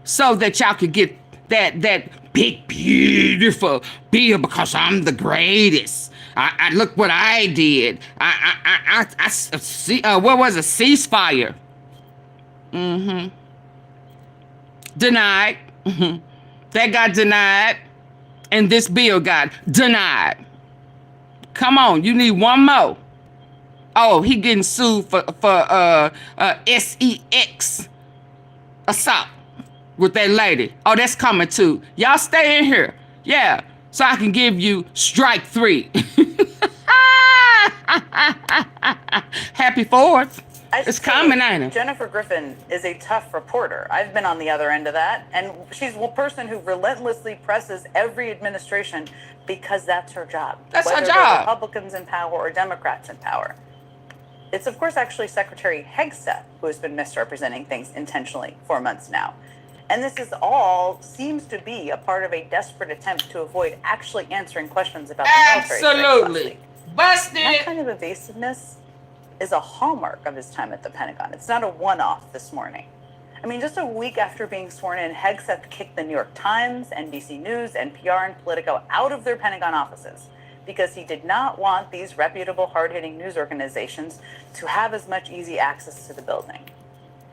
so that y'all could get that big, beautiful bill because I'm the greatest. I look what I did. I see. What was a ceasefire? Denied. That got denied, and this bill got denied. Come on, you need one more. Oh, he getting sued for sex assault with that lady. Oh, that's coming too. Y'all stay in here. Yeah, so I can give you strike 3. Happy 4th. It's coming, ain't it? Jennifer Griffin is a tough reporter. I've been on the other end of that, and she's a person who relentlessly presses every administration because that's her job. That's her whether job. they're Republicans in power or Democrats in power. It's, of course, actually Secretary Hegseth who has been misrepresenting things intentionally for months now. And this is all seems to be a part of a desperate attempt to avoid actually answering questions about the military. Absolutely. Busted. That kind of evasiveness is a hallmark of his time at the Pentagon. It's not a one-off this morning. I mean, just a week after being sworn in, Hegseth kicked the New York Times, NBC News, NPR, and Politico out of their Pentagon offices because he did not want these reputable, hard-hitting news organizations to have as much easy access to the building.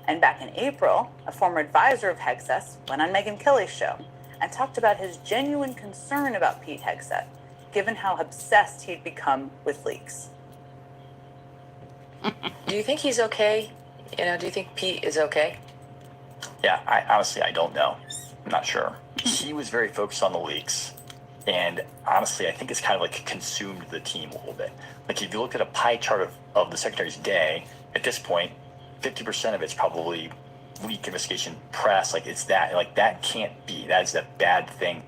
And back in April, a former advisor of Hegseth went on Megyn Kelly's show and talked about his genuine concern about Pete Hegseth, given how obsessed he'd become with leaks. Do you think he's okay? You know, do you think Pete is okay? Yeah, I honestly don't know. I'm not sure. He was very focused on the leaks. And honestly, I think it's kind of like consumed the team a little bit. Like if you look at a pie chart of the secretary's day, at this point, 50% of it's probably leak investigation press. Like it's that, like that can't be. That's a bad thing.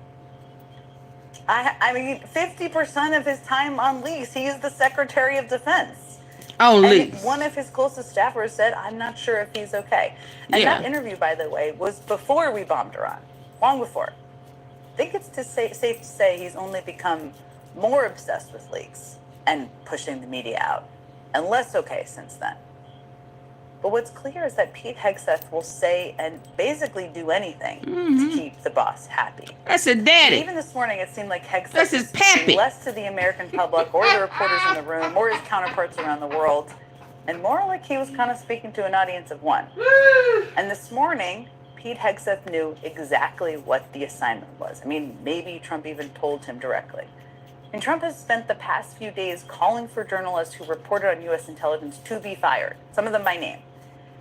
I mean, 50% of his time on leaks, he is the Secretary of Defense. Oh, and leaks. One of his closest staffers said, I'm not sure if he's okay. And Yeah. that interview, by the way, was before we bombed Iran, long before. I think it's safe to say he's only become more obsessed with leaks and pushing the media out, and less okay since then. But what's clear is that Pete Hegseth will say and basically do anything to keep the boss happy. That's a daddy. And even this morning, it seemed like Hegseth That's his was speaking pappy. less to the American public or the reporters in the room or his counterparts around the world, and more like he was kind of speaking to an audience of one. And this morning, Pete Hegseth knew exactly what the assignment was. I mean, maybe Trump even told him directly. And Trump has spent the past few days calling for journalists who reported on U.S. intelligence to be fired, some of them by name,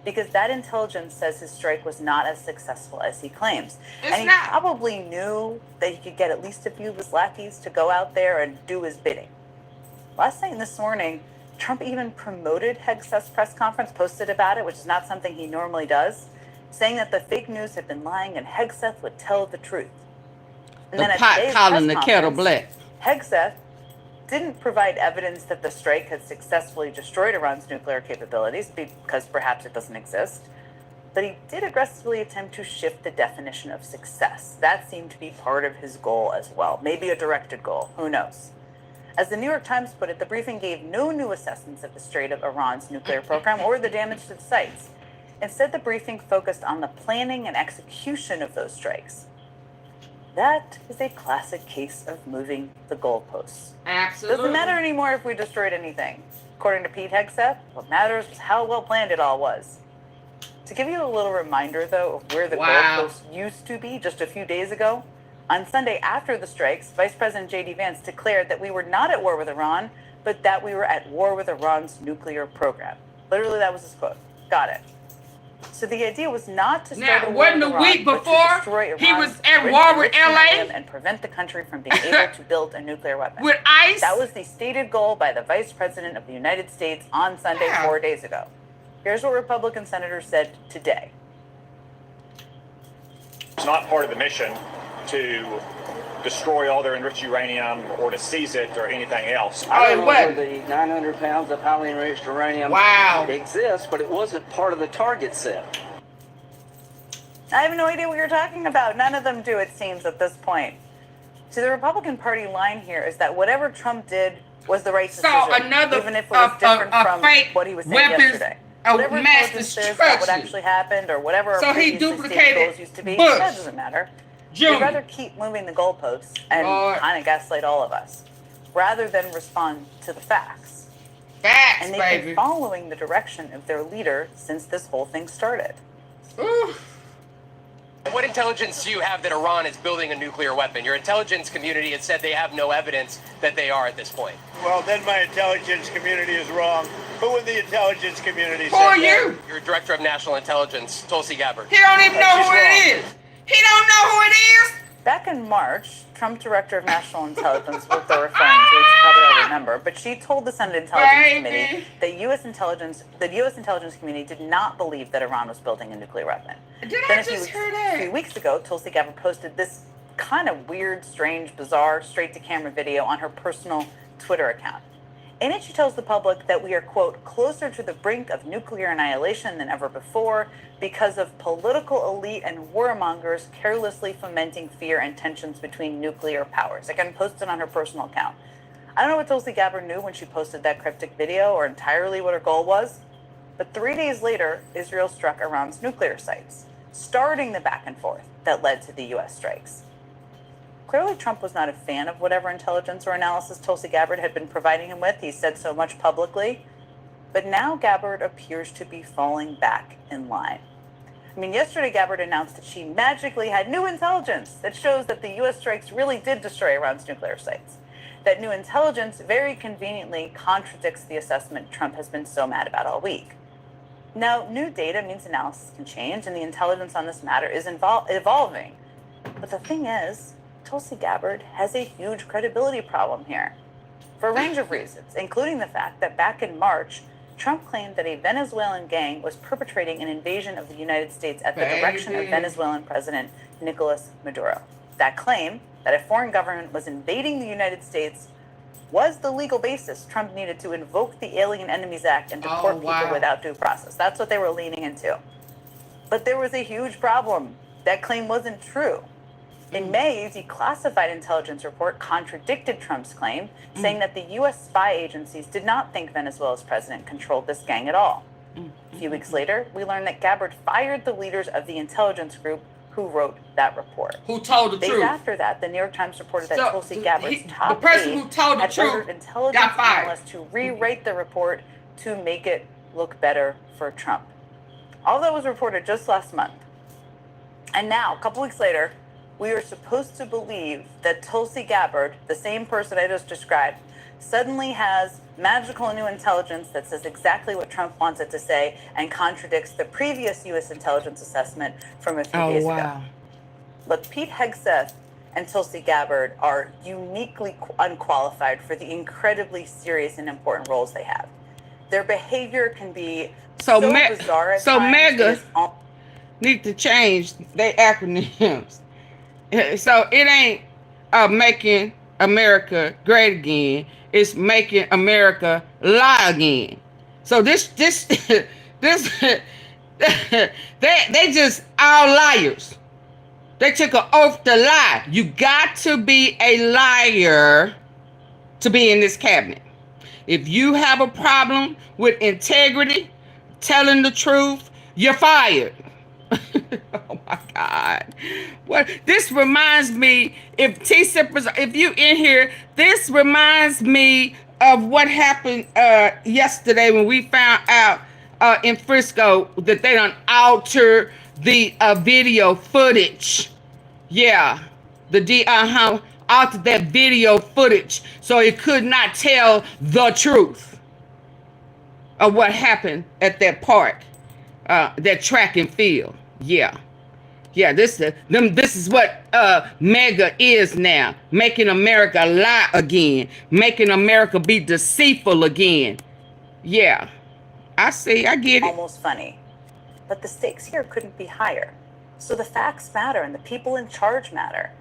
because that intelligence says his strike was not as successful as he claims. It's and he not. probably knew that he could get at least a few of his lackeys to go out there and do his bidding. Last night and this morning, Trump even promoted Hegseth's press conference, posted about it, which is not something he normally does, saying that the fake news had been lying and Hegseth would tell the truth. And The then at pot today's calling press the kettle conference, black. Hegseth didn't provide evidence that the strike had successfully destroyed Iran's nuclear capabilities, because perhaps it doesn't exist. But he did aggressively attempt to shift the definition of success. That seemed to be part of his goal as well. Maybe a directed goal. Who knows? As the New York Times put it, the briefing gave no new assessments of the state of Iran's nuclear program or the damage to the sites. Instead, the briefing focused on the planning and execution of those strikes. That is a classic case of moving the goalposts. Absolutely. Doesn't matter anymore if we destroyed anything. According to Pete Hegseth, what matters is how well planned it all was. To give you a little reminder, though, of where the goalposts used to be just a few days ago, on Sunday after the strikes, Vice President J.D. Vance declared that we were not at war with Iran, but that we were at war with Iran's nuclear program. Literally, that was his quote. Got it. So the idea was not to start a war wasn't with the Iran, week but to before destroy he Iran's was at rich- war with rich LA? uranium and prevent the country from being able to build a nuclear weapon. With ICE? That was the stated goal by the Vice President of the United States on Sunday 4 days ago. Here's what Republican senators said today. It's not part of the mission to destroy all their enriched uranium or to seize it or anything else. I don't know where the 900 pounds of highly enriched uranium exists, but it wasn't part of the target set. I have no idea what you're talking about. None of them do, it seems, at this point. So the Republican Party line here is that whatever Trump did was the right decision, another even if it was different from fake what he was saying weapons yesterday. of Whatever mass intelligence there is about what destruction. actually happened or whatever So our he previously duplicated stated goals used to be, Bush. that doesn't matter. Junior. They'd rather keep moving the goalposts and kind of gaslight all of us, rather than respond to the facts. Facts, and they've baby. been following the direction of their leader since this whole thing started. What intelligence do you have that Iran is building a nuclear weapon? Your intelligence community has said they have no evidence that they are at this point. Well, then my intelligence community is wrong. Who in the intelligence community Who are said you? that? Your director of national intelligence, Tulsi Gabbard. He don't even know who it is. He don't know who it is. Back in March, Trump Director of National Intelligence, what they're referring to, which you probably all remember, but she told the Senate Intelligence Committee that the U.S. intelligence community did not believe that Iran was building a nuclear weapon. Then a few weeks ago, Tulsi Gabbard posted this kind of weird, strange, bizarre, straight-to-camera video on her personal Twitter account. In it, she tells the public that we are, quote, closer to the brink of nuclear annihilation than ever before because of political elite and warmongers carelessly fomenting fear and tensions between nuclear powers. Again, posted on her personal account. I don't know what Tulsi Gabbard knew when she posted that cryptic video or entirely what her goal was, but 3 days later, Israel struck Iran's nuclear sites, starting the back and forth that led to the U.S. strikes. Clearly, Trump was not a fan of whatever intelligence or analysis Tulsi Gabbard had been providing him with. He said so much publicly. But now Gabbard appears to be falling back in line. I mean, yesterday Gabbard announced that she magically had new intelligence that shows that the U.S. strikes really did destroy Iran's nuclear sites. That new intelligence very conveniently contradicts the assessment Trump has been so mad about all week. Now, new data means analysis can change, and the intelligence on this matter is evolving. But the thing is, Tulsi Gabbard has a huge credibility problem here for a range of reasons, including the fact that back in March, Trump claimed that a Venezuelan gang was perpetrating an invasion of the United States at the direction of Venezuelan President Nicolas Maduro. That claim, that a foreign government was invading the United States, was the legal basis Trump needed to invoke the Alien Enemies Act and deport people without due process. That's what they were leaning into. But there was a huge problem. That claim wasn't true. In May, a declassified intelligence report contradicted Trump's claim, saying that the U.S. spy agencies did not think Venezuela's president controlled this gang at all. A few weeks later, we learned that Gabbard fired the leaders of the intelligence group who wrote that report. Who told the truth? Days after that, the New York Times reported that Tulsi Gabbard's top the person aide who told the had truth ordered intelligence got fired. analysts to rewrite the report to make it look better for Trump. All that was reported just last month. And now, a couple weeks later, we are supposed to believe that Tulsi Gabbard, the same person I just described, suddenly has magical new intelligence that says exactly what Trump wants it to say and contradicts the previous U.S. intelligence assessment from a few days ago. But Pete Hegseth and Tulsi Gabbard are uniquely unqualified for the incredibly serious and important roles they have. Their behavior can be so bizarre at times. Mega need to change their acronyms. So it ain't making America great again. It's making America lie again. So this they just all liars. They took an oath to lie. You got to be a liar to be in this cabinet. If you have a problem with integrity, telling the truth, you're fired. Oh my God. What this reminds me, if you in here, this reminds me of what happened yesterday when we found out in Frisco that they done altered the video footage. Yeah. Altered that video footage so it could not tell the truth of what happened at that park, that track and field. Yeah. This is what Maga is now, making America lie again, making America be deceitful again. Yeah, I see, I get it. Almost funny, but the stakes here couldn't be higher. So the facts matter and the people in charge matter.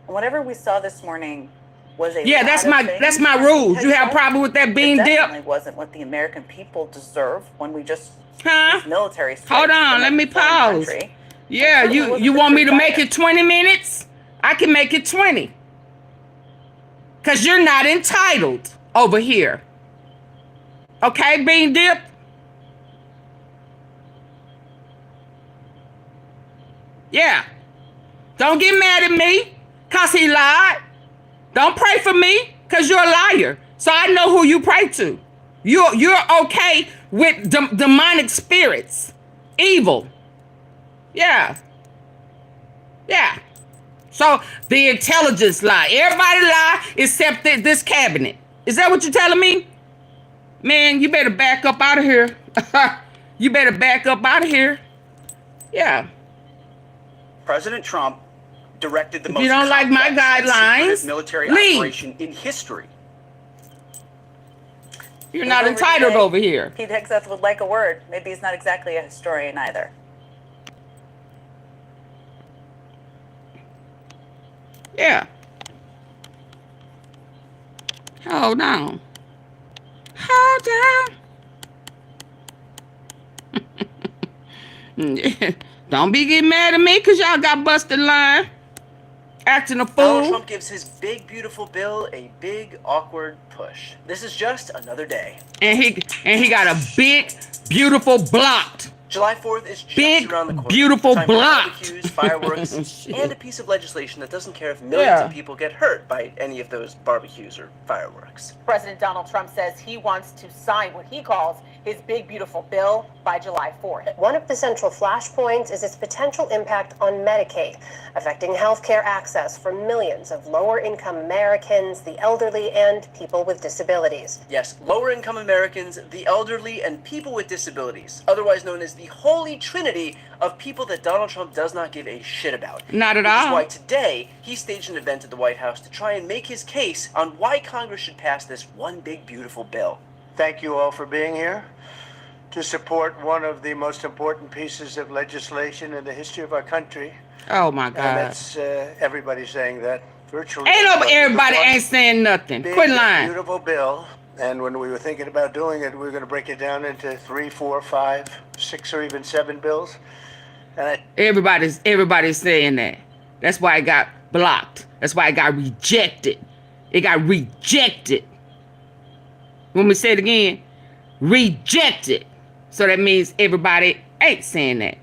And whatever we saw this morning was a that's my rules. You have a problem with that bean dip? It definitely wasn't what the American people deserve when we just military. Hold on, let me pause. Yeah, you want me to make it 20 minutes? I can make it 20. Because you're not entitled over here. Okay, bean dip? Yeah. Don't get mad at me because he lied. Don't pray for me because you're a liar. So I know who you pray to. You're okay with demonic spirits. Evil. Yeah. Yeah. So the intelligence lie. Everybody lie except this cabinet. Is that what you're telling me? Man, you better back up out of here. You better back up out of here. Yeah. President Trump directed the If most you don't like my complex and guidelines, secretive military leave. operation in history. You're not entitled over here. Pete Hegseth would like a word. Maybe he's not exactly a historian either. Yeah. Hold on. Hold on. Don't be getting mad at me because y'all got busted line. Acting a fool. Donald Trump gives his big, beautiful bill a big, awkward push. This is just another day. And he got a big, beautiful blocked. July 4th is just Big, around the corner. beautiful Time for block. barbecues, fireworks, Shit. and a piece of legislation that doesn't care if millions Yeah. of people get hurt by any of those barbecues or fireworks. President Donald Trump says he wants to sign what he calls his big, beautiful bill by July 4th. One of the central flashpoints is its potential impact on Medicaid, affecting health care access for millions of lower-income Americans, the elderly, and people with disabilities. Yes, lower-income Americans, the elderly, and people with disabilities, otherwise known as the holy trinity of people that Donald Trump does not give a shit about. Not at Which is all. why today he staged an event at the White House to try and make his case on why Congress should pass this one big, beautiful bill. Thank you all for being here to support one of the most important pieces of legislation in the history of our country. Oh my And God. that's everybody saying that. Virtually Ain't nobody, everybody ain't saying nothing. big, Quit lying. beautiful bill. And when we were thinking about doing it, we were going to break it down into 3, 4, 5, 6, or even 7 bills. And Everybody's saying that. That's why it got blocked. That's why it got rejected. It got rejected. When we say it again, rejected. So that means everybody ain't saying that.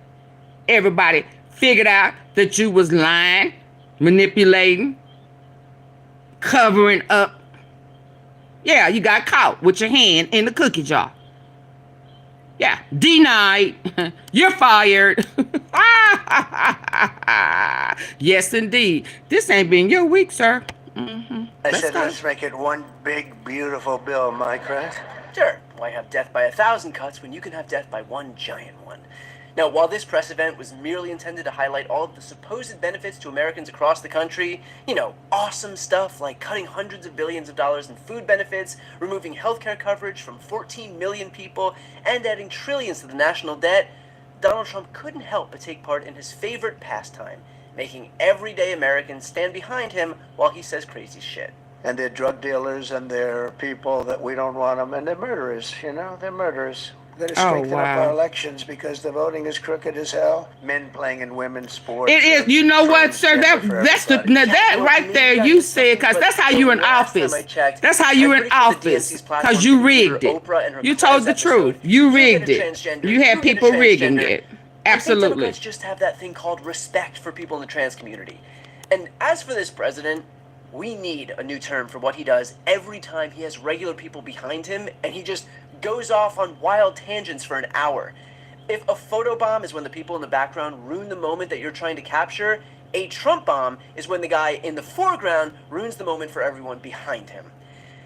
Everybody figured out that you was lying, manipulating, covering up. Yeah, you got caught with your hand in the cookie jar. Yeah, denied. You're fired. Yes, indeed. This ain't been your week, sir. I said, let's make it one big, beautiful bill, am I correct? Sure, why have death by 1,000 cuts when you can have death by one giant one? Now, while this press event was merely intended to highlight all of the supposed benefits to Americans across the country, you know, awesome stuff like cutting hundreds of billions of dollars in food benefits, removing healthcare coverage from 14 million people, and adding trillions to the national debt, Donald Trump couldn't help but take part in his favorite pastime, making everyday Americans stand behind him while he says crazy shit. And they're drug dealers and they're people that we don't want them, and they're murderers, you know, they're murderers. We're going to strengthen up our elections because the voting is crooked as hell. Men playing in women's sports. It is. You know what, sir? That's the that right there. You said because that's how you in office. That's how you in office because you rigged it. You told the truth. You rigged it. You had people rigging it. Absolutely. Democrats just have that thing called respect for people in the trans community. And as for this president, we need a new term for what he does every time he has regular people behind him and he just goes off on wild tangents for an hour. If a photobomb is when the people in the background ruin the moment that you're trying to capture, a Trump bomb is when the guy in the foreground ruins the moment for everyone behind him.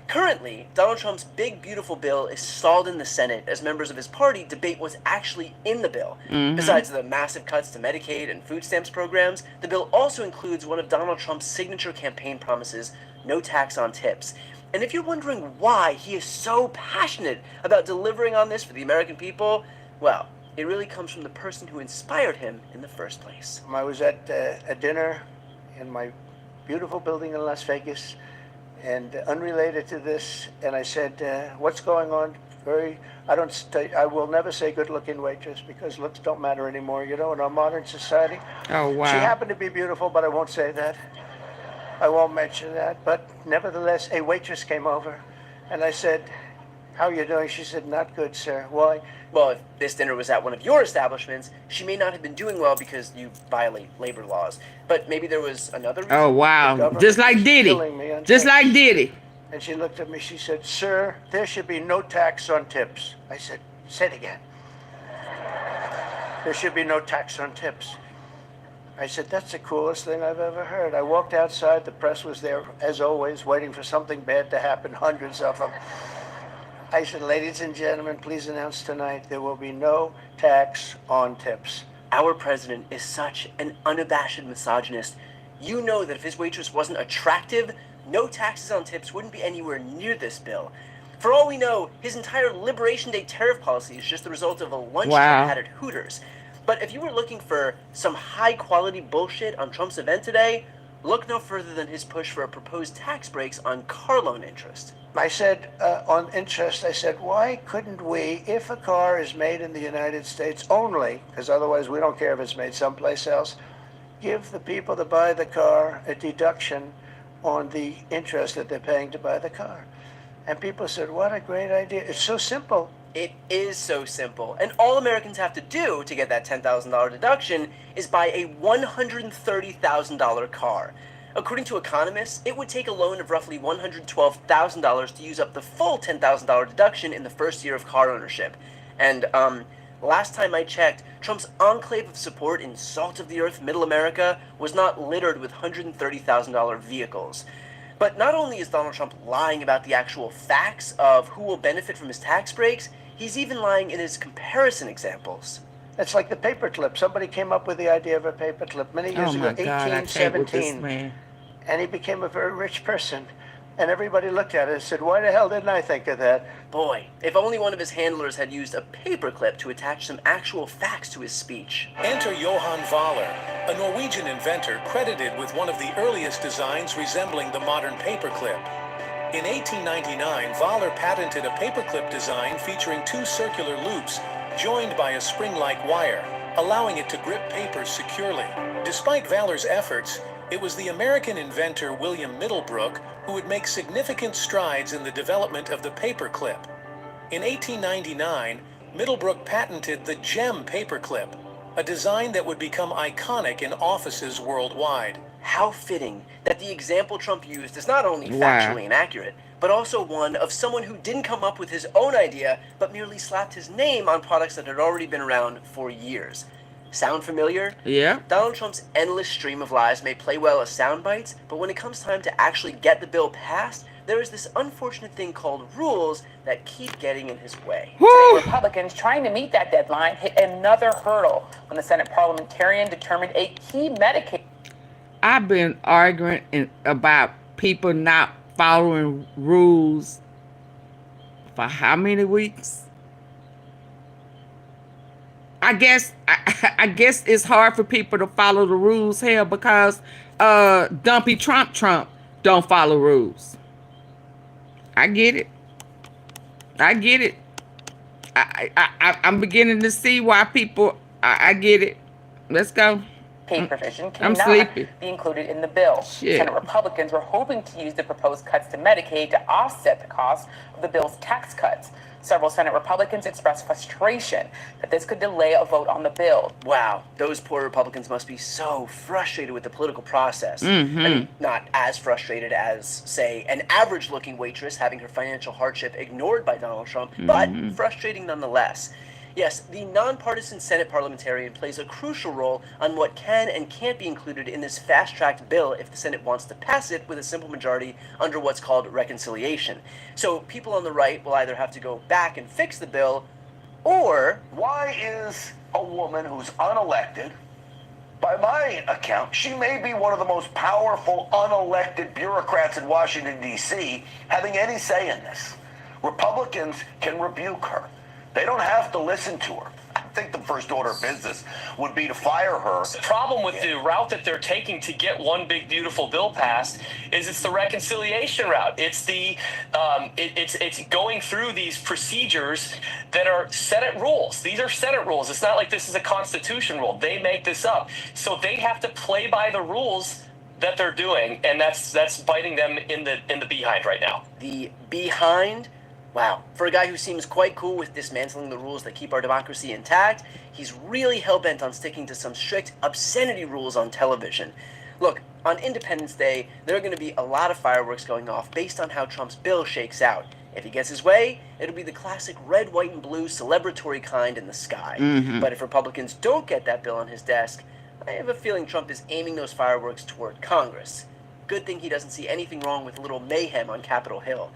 Currently, Donald Trump's big, beautiful bill is stalled in the Senate as members of his party debate what's actually in the bill. Besides the massive cuts to Medicaid and food stamps programs, the bill also includes one of Donald Trump's signature campaign promises, no tax on tips. And if you're wondering why he is so passionate about delivering on this for the American people, well, it really comes from the person who inspired him in the first place. I was at a dinner in my beautiful building in Las Vegas, and unrelated to this, and I said, what's going on? I will never say good-looking waitress because looks don't matter anymore, you know, in our modern society. Oh, wow. She happened to be beautiful, but I won't say that. I won't mention that, but nevertheless, a waitress came over, and I said, how are you doing? She said, not good, sir. Why? Well, if this dinner was at one of your establishments, she may not have been doing well because you violate labor laws. But maybe there was another reason. Oh, wow. Just like Diddy. Just like Diddy. And she looked at me, she said, sir, there should be no tax on tips. I said, say it again. There should be no tax on tips. I said, that's the coolest thing I've ever heard. I walked outside, the press was there, as always, waiting for something bad to happen, hundreds of them. I said, ladies and gentlemen, please announce tonight there will be no tax on tips. Our president is such an unabashed misogynist. You know that if his waitress wasn't attractive, no taxes on tips wouldn't be anywhere near this bill. For all we know, his entire Liberation Day tariff policy is just the result of a lunch Trump had at Hooters. But if you were looking for some high-quality bullshit on Trump's event today, look no further than his push for a proposed tax breaks on car loan interest. I said, on interest, I said, why couldn't we, if a car is made in the United States only, because otherwise we don't care if it's made someplace else, give the people that buy the car a deduction on the interest that they're paying to buy the car? And people said, what a great idea. It's so simple. It is so simple. And all Americans have to do to get that $10,000 deduction is buy a $130,000 car. According to economists, it would take a loan of roughly $112,000 to use up the full $10,000 deduction in the first year of car ownership. And, last time I checked, Trump's enclave of support in salt-of-the-earth middle America was not littered with $130,000 vehicles. But not only is Donald Trump lying about the actual facts of who will benefit from his tax breaks, he's even lying in his comparison examples. It's like the paperclip. Somebody came up with the idea of a paperclip many years ago, 1817. And he became a very rich person. And everybody looked at it and said, why the hell didn't I think of that? Boy, if only one of his handlers had used a paperclip to attach some actual facts to his speech. Enter Johan Vaaler, a Norwegian inventor credited with one of the earliest designs resembling the modern paperclip. In 1899, Vaaler patented a paperclip design featuring two circular loops joined by a spring-like wire, allowing it to grip paper securely. Despite Vaaler's efforts, it was the American inventor William Middlebrook who would make significant strides in the development of the paperclip. In 1899, Middlebrook patented the gem paperclip, a design that would become iconic in offices worldwide. How fitting that the example Trump used is not only factually inaccurate, but also one of someone who didn't come up with his own idea, but merely slapped his name on products that had already been around for years. Sound familiar? Yeah. Donald Trump's endless stream of lies may play well as sound bites, but when it comes time to actually get the bill passed, there is this unfortunate thing called rules that keep getting in his way. Today, Republicans trying to meet that deadline hit another hurdle when the Senate parliamentarian determined a key Medicaid. I've been arguing about people not following rules for how many weeks? I guess it's hard for people to follow the rules here because Dumpy Trump don't follow rules. I get it. I'm beginning to see why people. I get it. Let's go. Paid provision I'm cannot sleepy. be included in the bill. Shit. Senate Republicans were hoping to use the proposed cuts to Medicaid to offset the cost of the bill's tax cuts. Several Senate Republicans expressed frustration that this could delay a vote on the bill. Wow, those poor Republicans must be so frustrated with the political process. Mm-hmm. I mean, not as frustrated as, say, an average-looking waitress having her financial hardship ignored by Donald Trump, but frustrating nonetheless. Yes, the nonpartisan Senate parliamentarian plays a crucial role on what can and can't be included in this fast-tracked bill if the Senate wants to pass it with a simple majority under what's called reconciliation. So people on the right will either have to go back and fix the bill, or... Why is a woman who's unelected, by my account, she may be one of the most powerful unelected bureaucrats in Washington, D.C., having any say in this? Republicans can rebuke her. They don't have to listen to her. I think the first order of business would be to fire her. The problem with the route that they're taking to get one big beautiful bill passed is it's the reconciliation route. It's the it's going through these procedures that are Senate rules. These are Senate rules. It's not like this is a Constitution rule. They make this up, so they have to play by the rules that they're doing, and that's biting them in the behind right now. The behind. Wow, for a guy who seems quite cool with dismantling the rules that keep our democracy intact, he's really hell-bent on sticking to some strict obscenity rules on television. Look, on Independence Day, there are going to be a lot of fireworks going off based on how Trump's bill shakes out. If he gets his way, it'll be the classic red, white, and blue celebratory kind in the sky. Mhm. But if Republicans don't get that bill on his desk, I have a feeling Trump is aiming those fireworks toward Congress. Good thing he doesn't see anything wrong with a little mayhem on Capitol Hill.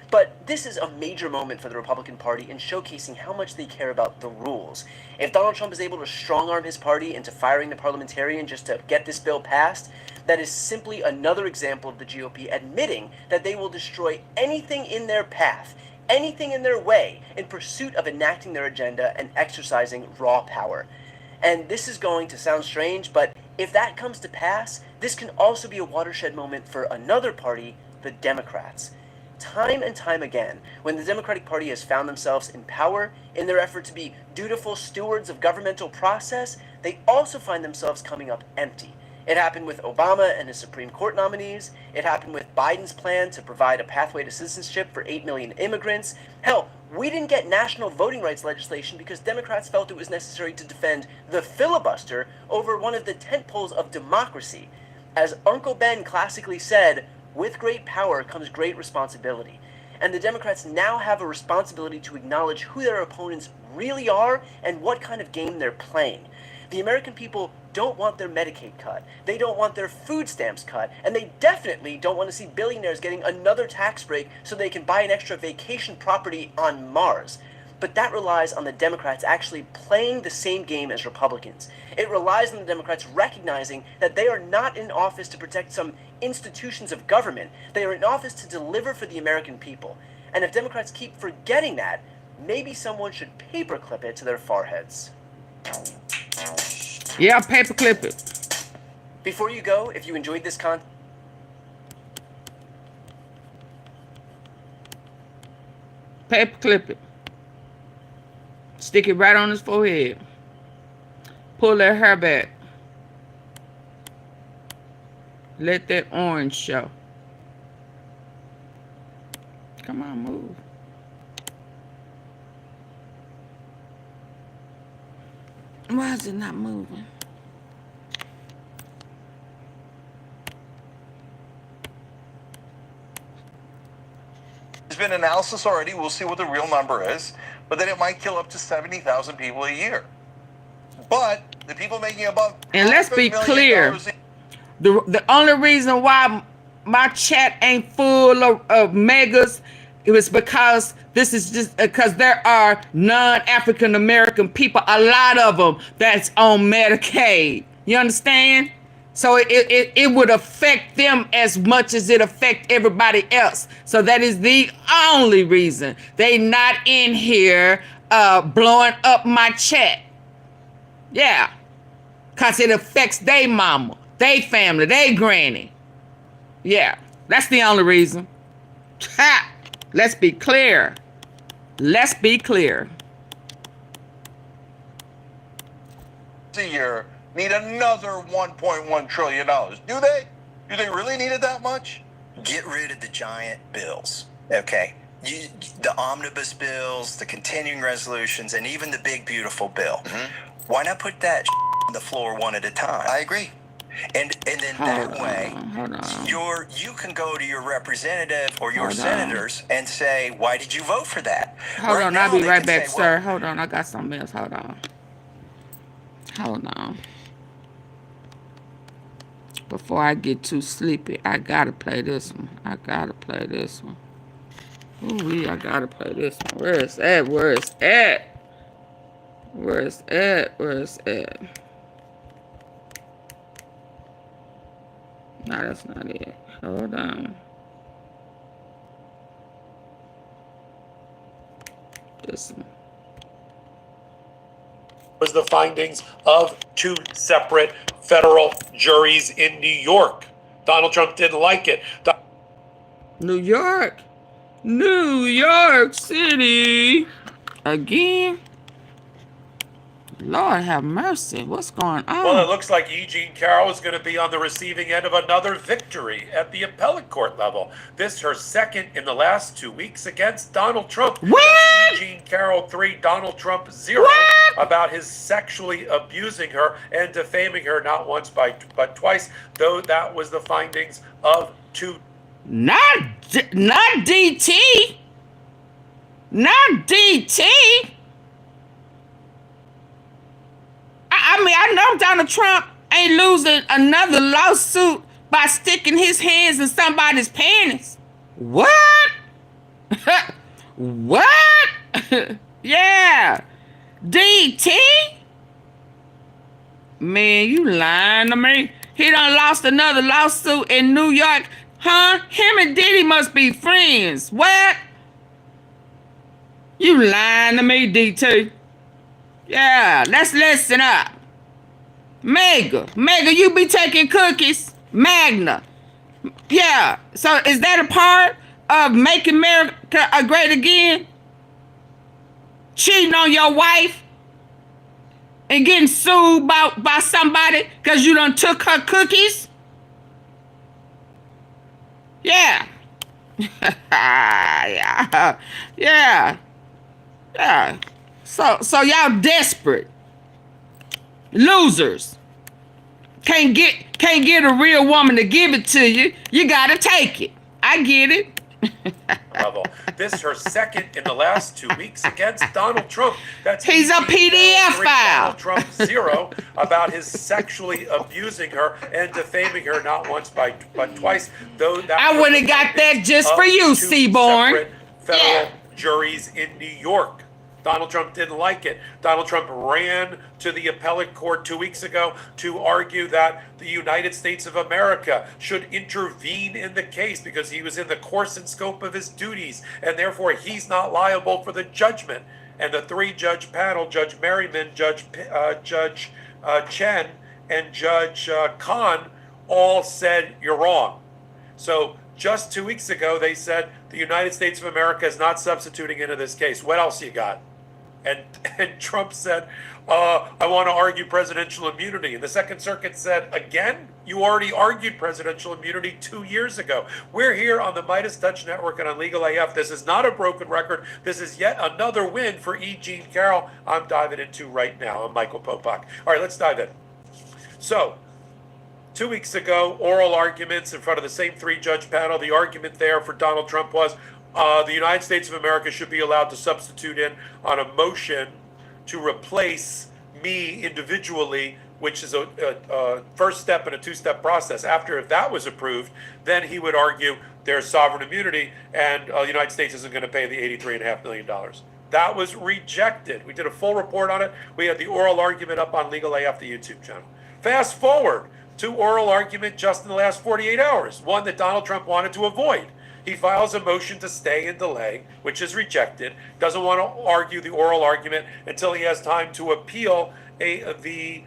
But this is a major moment for the Republican Party in showcasing how much they care about the rules. If Donald Trump is able to strong-arm his party into firing the parliamentarian just to get this bill passed, that is simply another example of the GOP admitting that they will destroy anything in their path, anything in their way, in pursuit of enacting their agenda and exercising raw power. And this is going to sound strange, but if that comes to pass, this can also be a watershed moment for another party, the Democrats. Time and time again, when the Democratic Party has found themselves in power in their effort to be dutiful stewards of governmental process, they also find themselves coming up empty. It happened with Obama and his Supreme Court nominees. It happened with Biden's plan to provide a pathway to citizenship for 8 million immigrants. Hell, we didn't get national voting rights legislation because Democrats felt it was necessary to defend the filibuster over one of the tentpoles of democracy. As Uncle Ben classically said, with great power comes great responsibility. And the Democrats now have a responsibility to acknowledge who their opponents really are and what kind of game they're playing. The American people don't want their Medicaid cut. They don't want their food stamps cut. And they definitely don't want to see billionaires getting another tax break so they can buy an extra vacation property on Mars. But that relies on the Democrats actually playing the same game as Republicans. It relies on the Democrats recognizing that they are not in office to protect some institutions of government. They are in office to deliver for the American people. And if Democrats keep forgetting that, maybe someone should paperclip it to their foreheads. Yeah, paperclip it. Before you go, if you enjoyed this content, Paperclip it. Stick it right on his forehead. Pull that hair back. Let that orange show. Come on, move. Why is it not moving? There's been analysis already. We'll see what the real number is. But then it might kill up to 70,000 people a year. But the people making above and let's be clear, the only reason why my chat ain't full of megas, it was because this is just because there are non-African American people, a lot of them that's on Medicaid. You understand? So it would affect them as much as it affect everybody else. So that is the only reason they not in here blowing up my chat. Yeah, because it affects they mama, they family, they granny. Yeah, that's the only reason. Ha! Let's be clear. Let's be clear. A year need another $1.1 trillion. Do they? Do they really need it that much? Get rid of the giant bills, okay? The omnibus bills, the continuing resolutions, and even the big, beautiful bill. Why not put that on the floor one at a time? I agree. And then that way, you can go to your representative or your senators and say, why did you vote for that? Hold on, I'll be right back, sir. Hold on, I got something else. Hold on. Hold on. Before I get too sleepy, I gotta play this one. I gotta play this one. Ooh, I gotta play this one. Where is that? Where is that? Where is that? Where is that? No, that's not it. Hold on. This one. Was the findings of 2 separate federal juries in New York. Donald Trump didn't like it. New York. New York City. Again? Lord have mercy. What's going on? Well, it looks like Eugene Carroll is going to be on the receiving end of another victory at the appellate court level. This her second in the last 2 weeks against Donald Trump. What? That's Eugene Carroll 3, Donald Trump 0, about his sexually abusing her and defaming her not once but twice, though that was the findings of 2. Not DT. Not DT. I mean, I know Donald Trump can't lose another lawsuit by sticking his hands in somebody's panties. What? What? Yeah. DT? Man, you lying to me. He done lost another lawsuit in New York. Huh? Him and Diddy must be friends. What? You lying to me, DT. Yeah, let's listen up. Maga, you be taking cookies? Magna. Yeah, so is that a part of making America great again? Cheating on your wife? And getting sued by somebody because you done took her cookies? Yeah. Yeah. So y'all desperate. Losers. Can't get a real woman to give it to you. You gotta take it. I get it. Level. This is her second in the last 2 weeks against Donald Trump. That's He's a PDF file. Donald Trump 0 about his sexually abusing her and defaming her not once but twice. Though that I would have got that just for you, Seaborn. Federal juries in New York. Donald Trump didn't like it. Donald Trump ran to the appellate court 2 weeks ago to argue that the United States of America should intervene in the case because he was in the course and scope of his duties, and therefore he's not liable for the judgment. And the three-judge panel, Judge Merriman, Judge Chen, and Judge Khan, all said, you're wrong. So just 2 weeks ago, they said the United States of America is not substituting into this case. What else you got? And Trump said, I want to argue presidential immunity. And the Second Circuit said, again, you already argued presidential immunity 2 years ago. We're here on the Midas Touch Network and on Legal AF. This is not a broken record. This is yet another win for E. Jean Carroll. I'm diving into right now. I'm Michael Popak. All right, let's dive in. So, 2 weeks ago, oral arguments in front of the same three-judge panel. The argument there for Donald Trump was the United States of America should be allowed to substitute in on a motion to replace me individually, which is a first step in a two-step process. After, if that was approved, then he would argue there's sovereign immunity and the United States isn't going to pay the $83.5 million. That was rejected. We did a full report on it. We had the oral argument up on Legal AF, the YouTube channel. Fast forward to oral argument just in the last 48 hours, one that Donald Trump wanted to avoid. He files a motion to stay and delay, which is rejected. Doesn't want to argue the oral argument until he has time to appeal the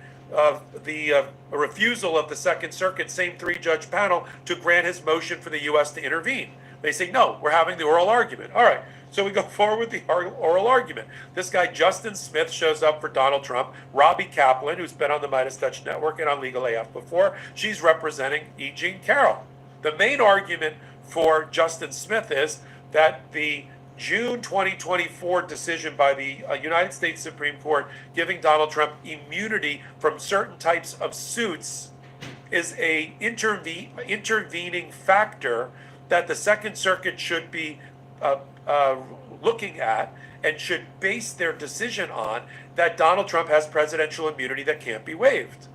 refusal of the Second Circuit, same three-judge panel, to grant his motion for the U.S. to intervene. They say, no, we're having the oral argument. All right, so we go forward with the oral argument. This guy, Justin Smith, shows up for Donald Trump. Robbie Kaplan, who's been on the Midas Touch Network and on Legal AF before, she's representing E. Jean Carroll. The main argument for Justin Smith is that the June 2024 decision by the United States Supreme Court giving Donald Trump immunity from certain types of suits is a intervening factor that the Second Circuit should be looking at and should base their decision on, that Donald Trump has presidential immunity that can't be waived.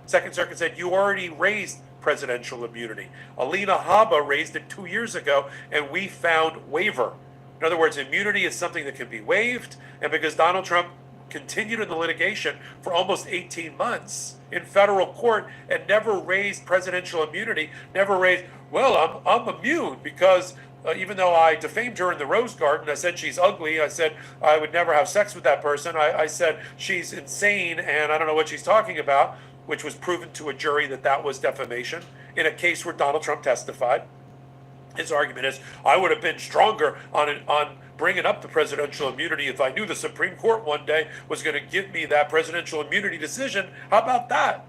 Second Circuit said, you already raised presidential immunity. Alina Habba raised it 2 years ago, and we found waiver. In other words, immunity is something that can be waived, and because Donald Trump continued in the litigation for almost 18 months in federal court and never raised presidential immunity, never raised, well, I'm immune because even though I defamed her in the Rose Garden, I said she's ugly, I said I would never have sex with that person, I said she's insane and I don't know what she's talking about, which was proven to a jury that that was defamation in a case where Donald Trump testified. His argument is, I would have been stronger on bringing up the presidential immunity if I knew the Supreme Court one day was going to give me that presidential immunity decision. How about that?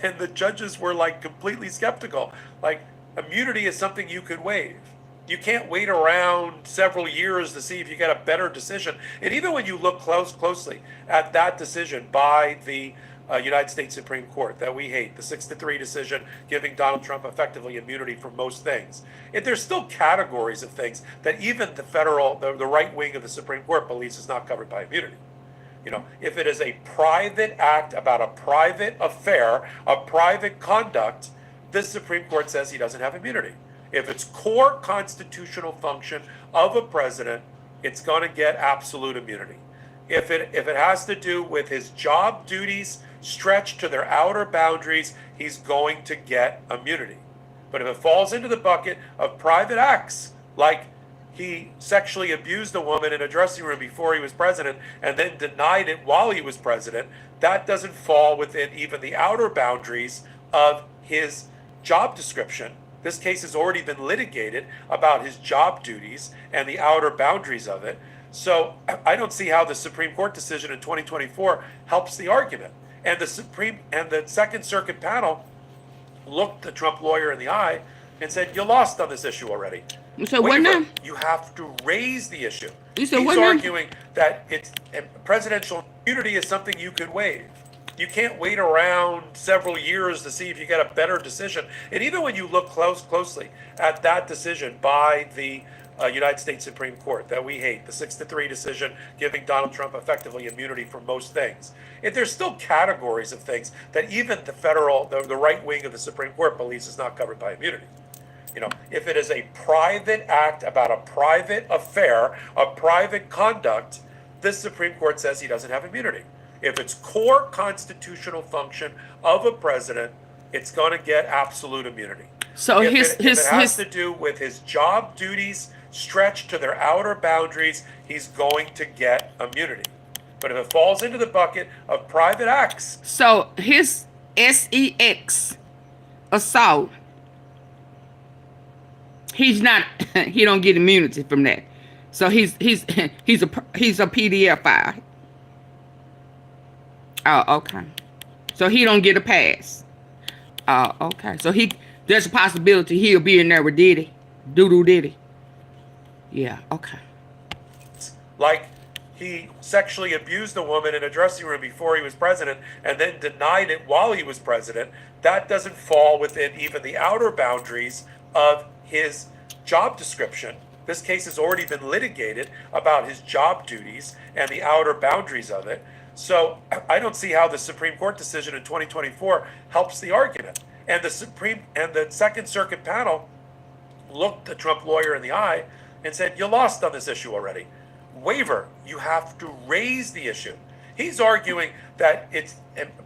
And the judges were like completely skeptical. Like, immunity is something you could waive. You can't wait around several years to see if you get a better decision. And even when you look closely at that decision by the United States Supreme Court that we hate, the 6-3 decision giving Donald Trump effectively immunity for most things. And there's still categories of things that even the right wing of the Supreme Court believes is not covered by immunity. You know, if it is a private act about a private affair, a private conduct, this Supreme Court says he doesn't have immunity. If it's core constitutional function of a president, it's going to get absolute immunity. If it has to do with his job duties stretched to their outer boundaries, he's going to get immunity. But if it falls into the bucket of private acts, like he sexually abused a woman in a dressing room before he was president and then denied it while he was president, that doesn't fall within even the outer boundaries of his job description. This case has already been litigated about his job duties and the outer boundaries of it. So I don't see how the Supreme Court decision in 2024 helps the argument. And the Second Circuit panel looked the Trump lawyer in the eye and said, "You lost on this issue already." So what now? You have to raise the issue. You said He's what now? arguing that it's presidential immunity is something you could waive. You can't wait around several years to see if you get a better decision. And even when you look closely at that decision by the United States Supreme Court that we hate, the 6-3 decision giving Donald Trump effectively immunity for most things, there's still categories of things that even the right wing of the Supreme Court believes is not covered by immunity. You know, if it is a private act about a private affair, a private conduct, this Supreme Court says he doesn't have immunity. If it's core constitutional function of a president, it's going to get absolute immunity. So if it has to do with his job duties stretched to their outer boundaries, he's going to get immunity. But if it falls into the bucket of private acts. So his SEX assault, he don't get immunity from that. So he's a PDF file. Oh, okay. So he don't get a pass. Oh, okay. So there's a possibility he'll be in there with Diddy. Doodoo Diddy. Yeah, okay. Like he sexually abused a woman in a dressing room before he was president and then denied it while he was president. That doesn't fall within even the outer boundaries of his job description. This case has already been litigated about his job duties and the outer boundaries of it. So I don't see how the Supreme Court decision in 2024 helps the argument. And the Second Circuit panel looked the Trump lawyer in the eye and said, "You lost on this issue already. Waiver, you have to raise the issue." He's arguing that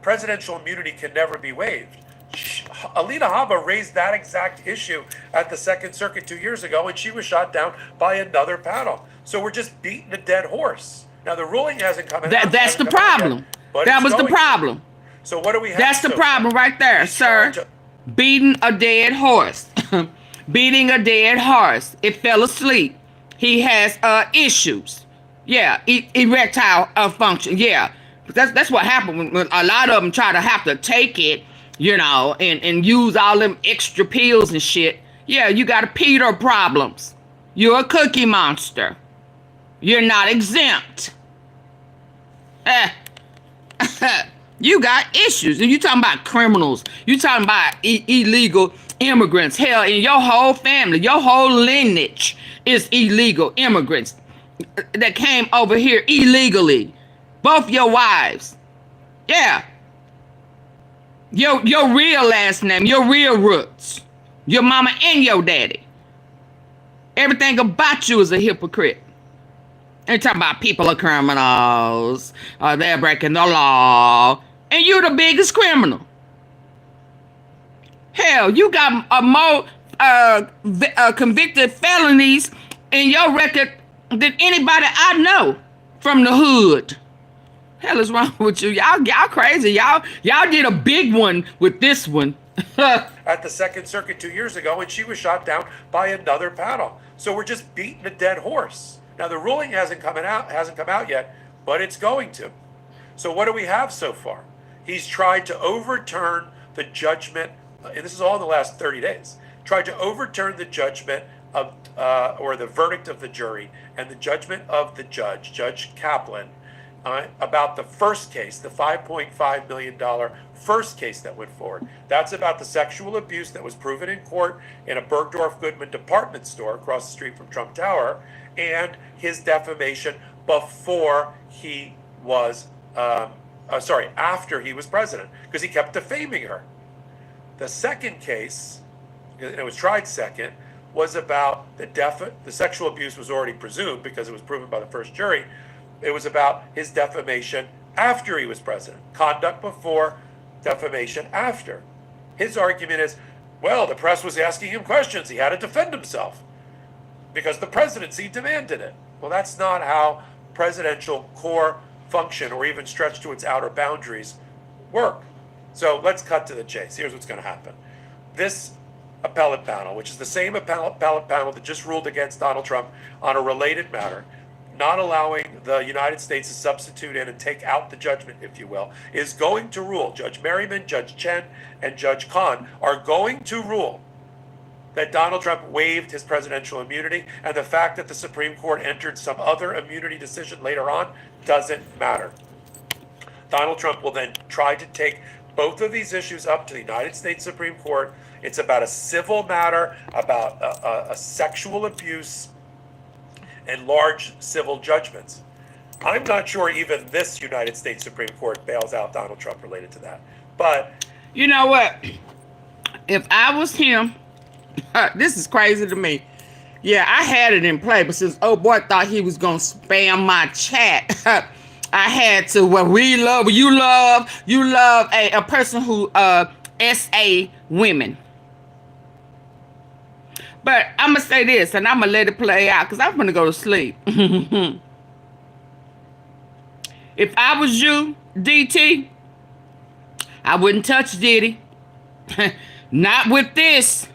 presidential immunity can never be waived. Alina Habba raised that exact issue at the Second Circuit 2 years ago, and she was shot down by another panel. So we're just beating a dead horse. Now the ruling hasn't come out. That's the problem. That was the problem. So what do we have? That's the problem right there, sir. Beating a dead horse. Beating a dead horse. It fell asleep. He has issues. Yeah, erectile function. Yeah, that's what happened when a lot of them try to have to take it, you know, and use all them extra pills and shit. Yeah, you got Peter problems. You're a cookie monster. You're not exempt. You got issues. And you talking about criminals. You talking about illegal immigrants. Hell, in your whole family, your whole lineage is illegal immigrants that came over here illegally. Both your wives. Yeah. Your real last name, your real roots. Your mama and your daddy. Everything about you is a hypocrite. They're talking about people are criminals, they're breaking the law, and you're the biggest criminal. Hell, you got more convicted felonies in your record than anybody I know from the hood. Hell is wrong with you? Y'all crazy. Y'all did a big one with this one. At the Second Circuit 2 years ago, and she was shot down by another panel. So we're just beating a dead horse. Now the ruling hasn't come out yet, but it's going to. So what do we have so far? He's tried to overturn the judgment, and this is all in the last 30 days. Tried to overturn the judgment of or the verdict of the jury and the judgment of the judge, Judge Kaplan, about the first case, the $5.5 million first case that went forward. That's about the sexual abuse that was proven in court in a Bergdorf Goodman department store across the street from Trump Tower, and his defamation before he was, after he was president, because he kept defaming her. The second case, and it was tried second, was about the sexual abuse was already presumed because it was proven by the first jury. It was about his defamation after he was president. Conduct before, defamation after. His argument is, well, the press was asking him questions. He had to defend himself because the presidency demanded it. Well, that's not how presidential core function or even stretch to its outer boundaries work. So let's cut to the chase. Here's what's going to happen. This appellate panel, which is the same appellate panel that just ruled against Donald Trump on a related matter, not allowing the United States to substitute in and take out the judgment, if you will, is going to rule. Judge Merriman, Judge Chen, and Judge Kahn are going to rule that Donald Trump waived his presidential immunity, and the fact that the Supreme Court entered some other immunity decision later on doesn't matter. Donald Trump will then try to take both of these issues up to the United States Supreme Court. It's about a civil matter, about a sexual abuse, and large civil judgments. I'm not sure even this United States Supreme Court bails out Donald Trump related to that. But you know what? If I was him, this is crazy to me. Yeah, I had it in play, but since oh boy thought he was gonna spam my chat, I had to. Well, you love a person who SA women. But I'm gonna say this, and I'm gonna let it play out because I'm gonna go to sleep. If I was you, DT, I wouldn't touch Diddy. Not with this.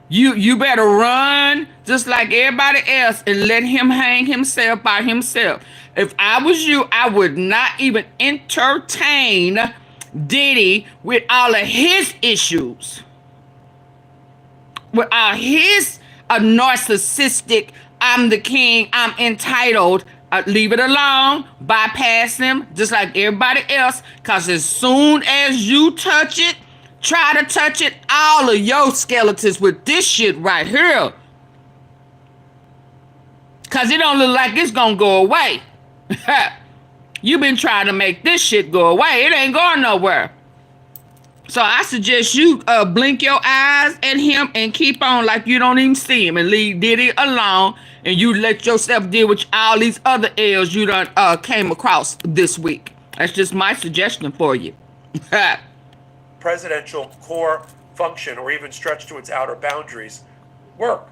You better run just like everybody else and let him hang himself by himself. If I was you, I would not even entertain Diddy with all of his issues. With all his narcissistic, I'm the king, I'm entitled, leave it alone, bypass him just like everybody else, because as soon as you touch it, try to touch it, all of your skeletons with this shit right here. Because it don't look like it's going to go away. You've been trying to make this shit go away. It ain't going nowhere. So I suggest you blink your eyes at him and keep on like you don't even see him and leave Diddy alone, and you let yourself deal with all these other L's you done came across this week. That's just my suggestion for you. Presidential core function or even stretch to its outer boundaries work.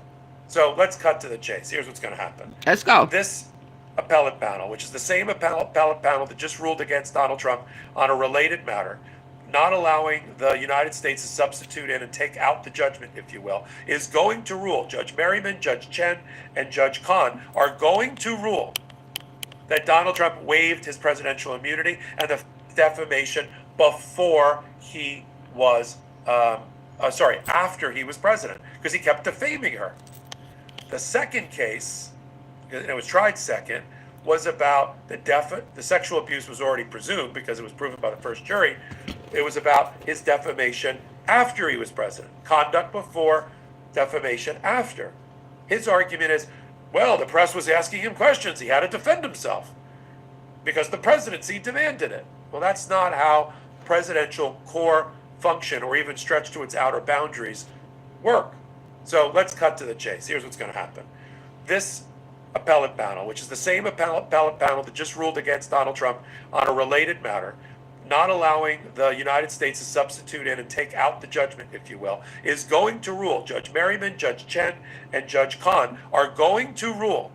So let's cut to the chase. Here's what's going to happen. Let's go. This appellate panel, which is the same appellate panel that just ruled against Donald Trump on a related matter, not allowing the United States to substitute in and take out the judgment, if you will, is going to rule. Judge Merriman, Judge Chen, and Judge Kahn are going to rule that Donald Trump waived his presidential immunity and the defamation before he was, after he was president, because he kept defaming her. The second case, and it was tried second, was about the sexual abuse was already presumed because it was proven by the first jury. It was about his defamation after he was president. Conduct before, defamation after. His argument is, well, the press was asking him questions. He had to defend himself because the presidency demanded it. Well, that's not how presidential core function or even stretch to its outer boundaries work. So let's cut to the chase. Here's what's going to happen. This appellate panel, which is the same appellate panel that just ruled against Donald Trump on a related matter, not allowing the United States to substitute in and take out the judgment, if you will, is going to rule. Judge Merriman, Judge Chen, and Judge Kahn are going to rule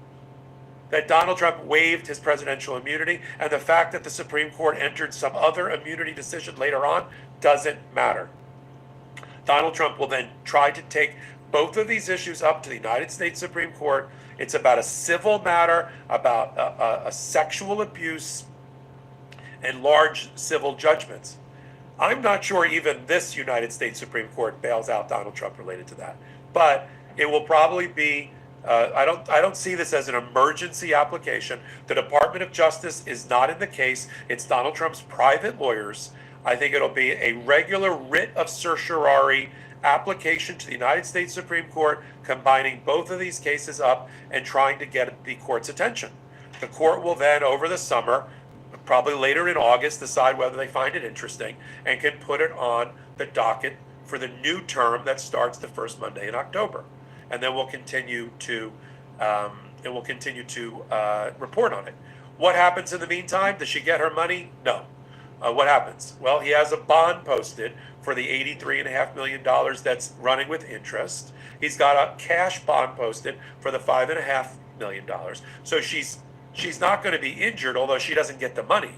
that Donald Trump waived his presidential immunity, and the fact that the Supreme Court entered some other immunity decision later on doesn't matter. Donald Trump will then try to take both of these issues up to the United States Supreme Court. It's about a civil matter, about a sexual abuse, and large civil judgments. I'm not sure even this United States Supreme Court bails out Donald Trump related to that, but it will probably be. I don't see this as an emergency application. The Department of Justice is not in the case. It's Donald Trump's private lawyers. I think it'll be a regular writ of certiorari application to the United States Supreme Court, combining both of these cases up and trying to get the court's attention. The court will then, over the summer, probably later in August, decide whether they find it interesting and can put it on the docket for the new term that starts the first Monday in October. And then we'll continue to report on it. What happens in the meantime? Does she get her money? No. What happens? Well, he has a bond posted for the $83.5 million that's running with interest. He's got a cash bond posted for the $5.5 million. So she's not going to be injured, although she doesn't get the money.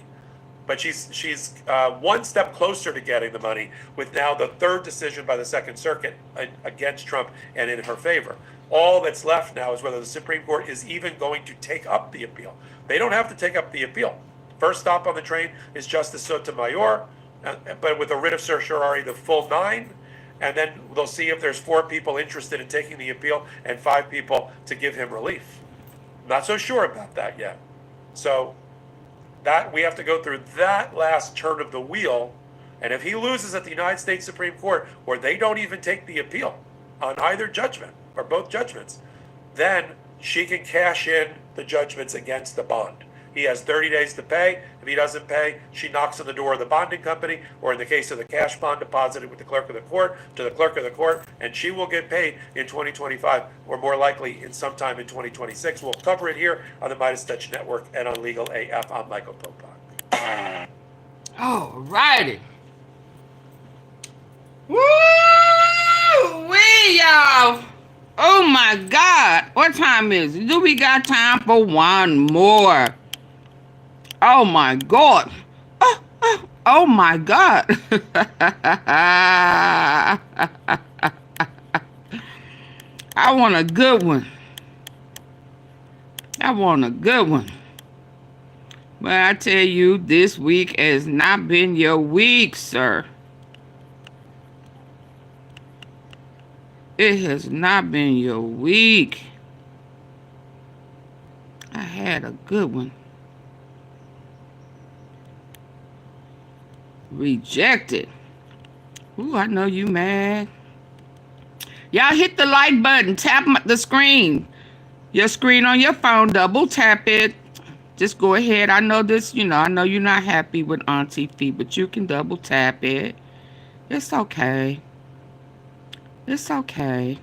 But she's one step closer to getting the money with now the third decision by the Second Circuit against Trump and in her favor. All that's left now is whether the Supreme Court is even going to take up the appeal. They don't have to take up the appeal. First stop on the train is Justice Sotomayor, but with a writ of certiorari, the full 9, and then they'll see if there's 4 people interested in taking the appeal and 5 people to give him relief. Not so sure about that yet. So that we have to go through that last turn of the wheel, and if he loses at the United States Supreme Court, or they don't even take the appeal on either judgment or both judgments, then she can cash in the judgments against the bond. He has 30 days to pay. If he doesn't pay, she knocks on the door of the bonding company, or in the case of the cash bond, deposited with the clerk of the court, to the clerk of the court, and she will get paid in 2025, or more likely in sometime in 2026. We'll cover it here on the Midas Touch Network and on Legal AF. I'm Michael Popak. All righty. Woo-wee, y'all. Oh my God. What time is it? Do we got time for one more? Oh my God. Oh my God. I want a good one. I want a good one. But I tell you, this week has not been your week, sir. It has not been your week. I had a good one. Rejected. Ooh, I know you mad. Y'all hit the like button. Tap the screen. Your screen on your phone. Double tap it. Just go ahead. I know this, I know you're not happy with Auntie Fee, but you can double tap it. It's okay. It's okay.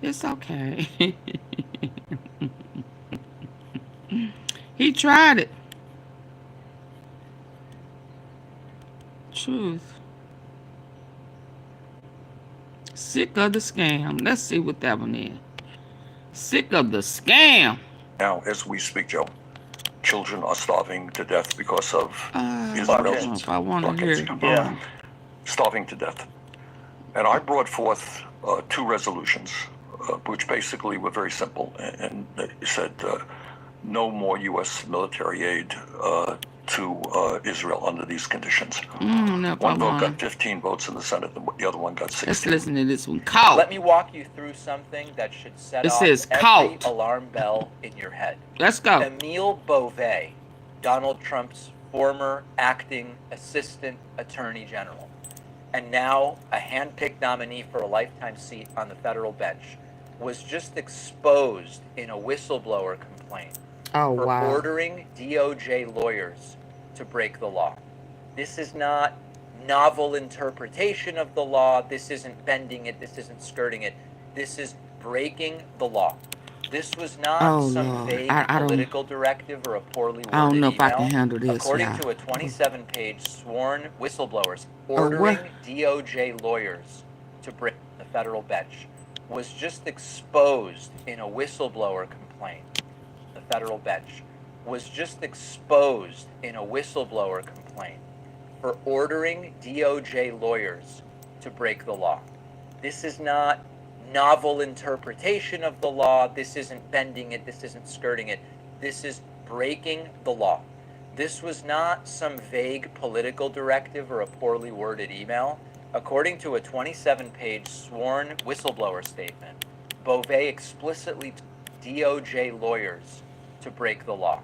It's okay. He tried it. Truth. Sick of the scam. Let's see what that one is. Sick of the scam. Now, as we speak, Joe, children are starving to death because of I don't know if I want to hear it. Yeah. Starving to death. And I brought forth 2 resolutions, which basically were very simple, and they said no more U.S. military aid to Israel under these conditions. One vote got 15 votes in the Senate, the other one got 16. Let's listen to this one. Caught. Let me walk you through something that should set off every alarm bell in your head. Let's go. Emile Beauvais, Donald Trump's former acting assistant attorney general, and now a hand-picked nominee for a lifetime seat on the federal bench, was just exposed in a whistleblower complaint for ordering DOJ lawyers to break the law. This is not novel interpretation of the law. This isn't bending it. This isn't skirting it. This is breaking the law. This was not some vague political directive or a poorly worded email. I don't know if I can handle this. According to a 27-page sworn whistleblowers, ordering DOJ lawyers to break the federal bench was just exposed in a whistleblower complaint. The federal bench was just exposed in a whistleblower complaint for ordering DOJ lawyers to break the law. This is not novel interpretation of the law. This isn't bending it. This isn't skirting it. This is breaking the law. This was not some vague political directive or a poorly worded email. According to a 27-page sworn whistleblower statement, Beauvais explicitly told DOJ lawyers to break the law.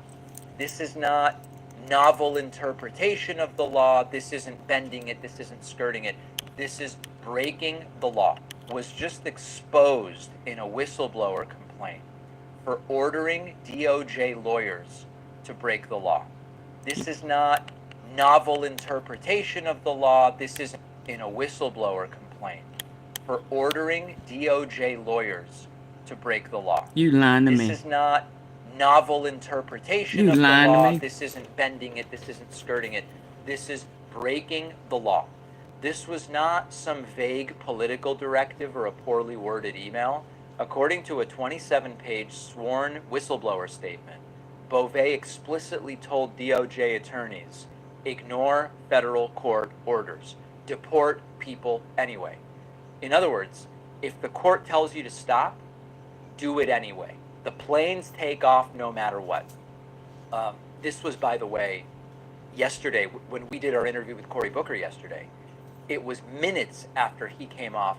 This is not novel interpretation of the law. This isn't bending it. This isn't skirting it. This is breaking the law. Was just exposed in a whistleblower complaint for ordering DOJ lawyers to break the law. This is not novel interpretation of the law. This is in a whistleblower complaint for ordering DOJ lawyers to break the law. You lying to me. This is not novel interpretation You of the lying to law. me. This isn't bending it. This isn't skirting it. This is breaking the law. This was not some vague political directive or a poorly worded email. According to a 27-page sworn whistleblower statement, Beauvais explicitly told DOJ attorneys, ignore federal court orders. Deport people anyway. In other words, if the court tells you to stop, do it anyway. The planes take off no matter what. This was, by the way, yesterday, when we did our interview with Cory Booker yesterday, it was minutes after he came off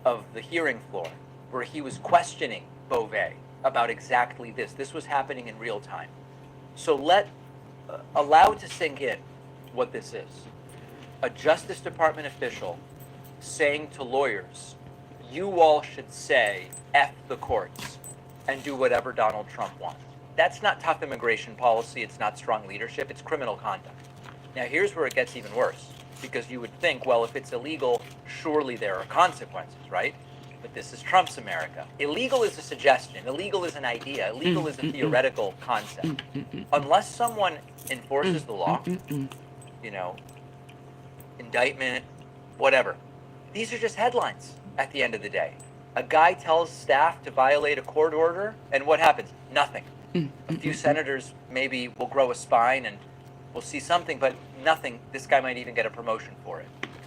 of the hearing floor where he was questioning Beauvais about exactly this. This was happening in real time. So allow it to sink in what this is. A Justice Department official saying to lawyers, you all should say F the courts and do whatever Donald Trump wants. That's not tough immigration policy. It's not strong leadership. It's criminal conduct. Now, here's where it gets even worse, because you would think, well, if it's illegal, surely there are consequences, right? But this is Trump's America. Illegal is a suggestion. Illegal is an idea. Illegal is a theoretical concept. Unless someone enforces the law, you know, indictment, whatever. These are just headlines at the end of the day. A guy tells staff to violate a court order, and what happens? Nothing. A few senators maybe will grow a spine and we'll see something, but nothing. This guy might even get a promotion for it.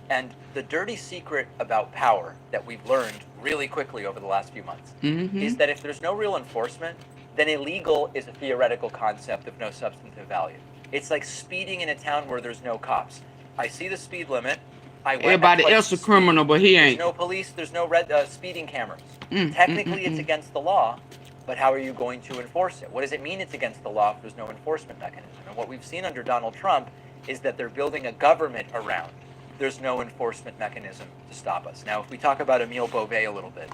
And the dirty secret about power that we've learned really quickly over the last few months is that if there's no real enforcement, then illegal is a theoretical concept of no substantive value. It's like speeding in a town where there's no cops. I see the speed limit. Everybody else a criminal, but he ain't. There's no police. There's no red speeding cameras. Technically, it's against the law, but how are you going to enforce it? What does it mean it's against the law if there's no enforcement mechanism? And what we've seen under Donald Trump is that they're building a government around. There's no enforcement mechanism to stop us. Now, if we talk about Emile Beauvais a little bit,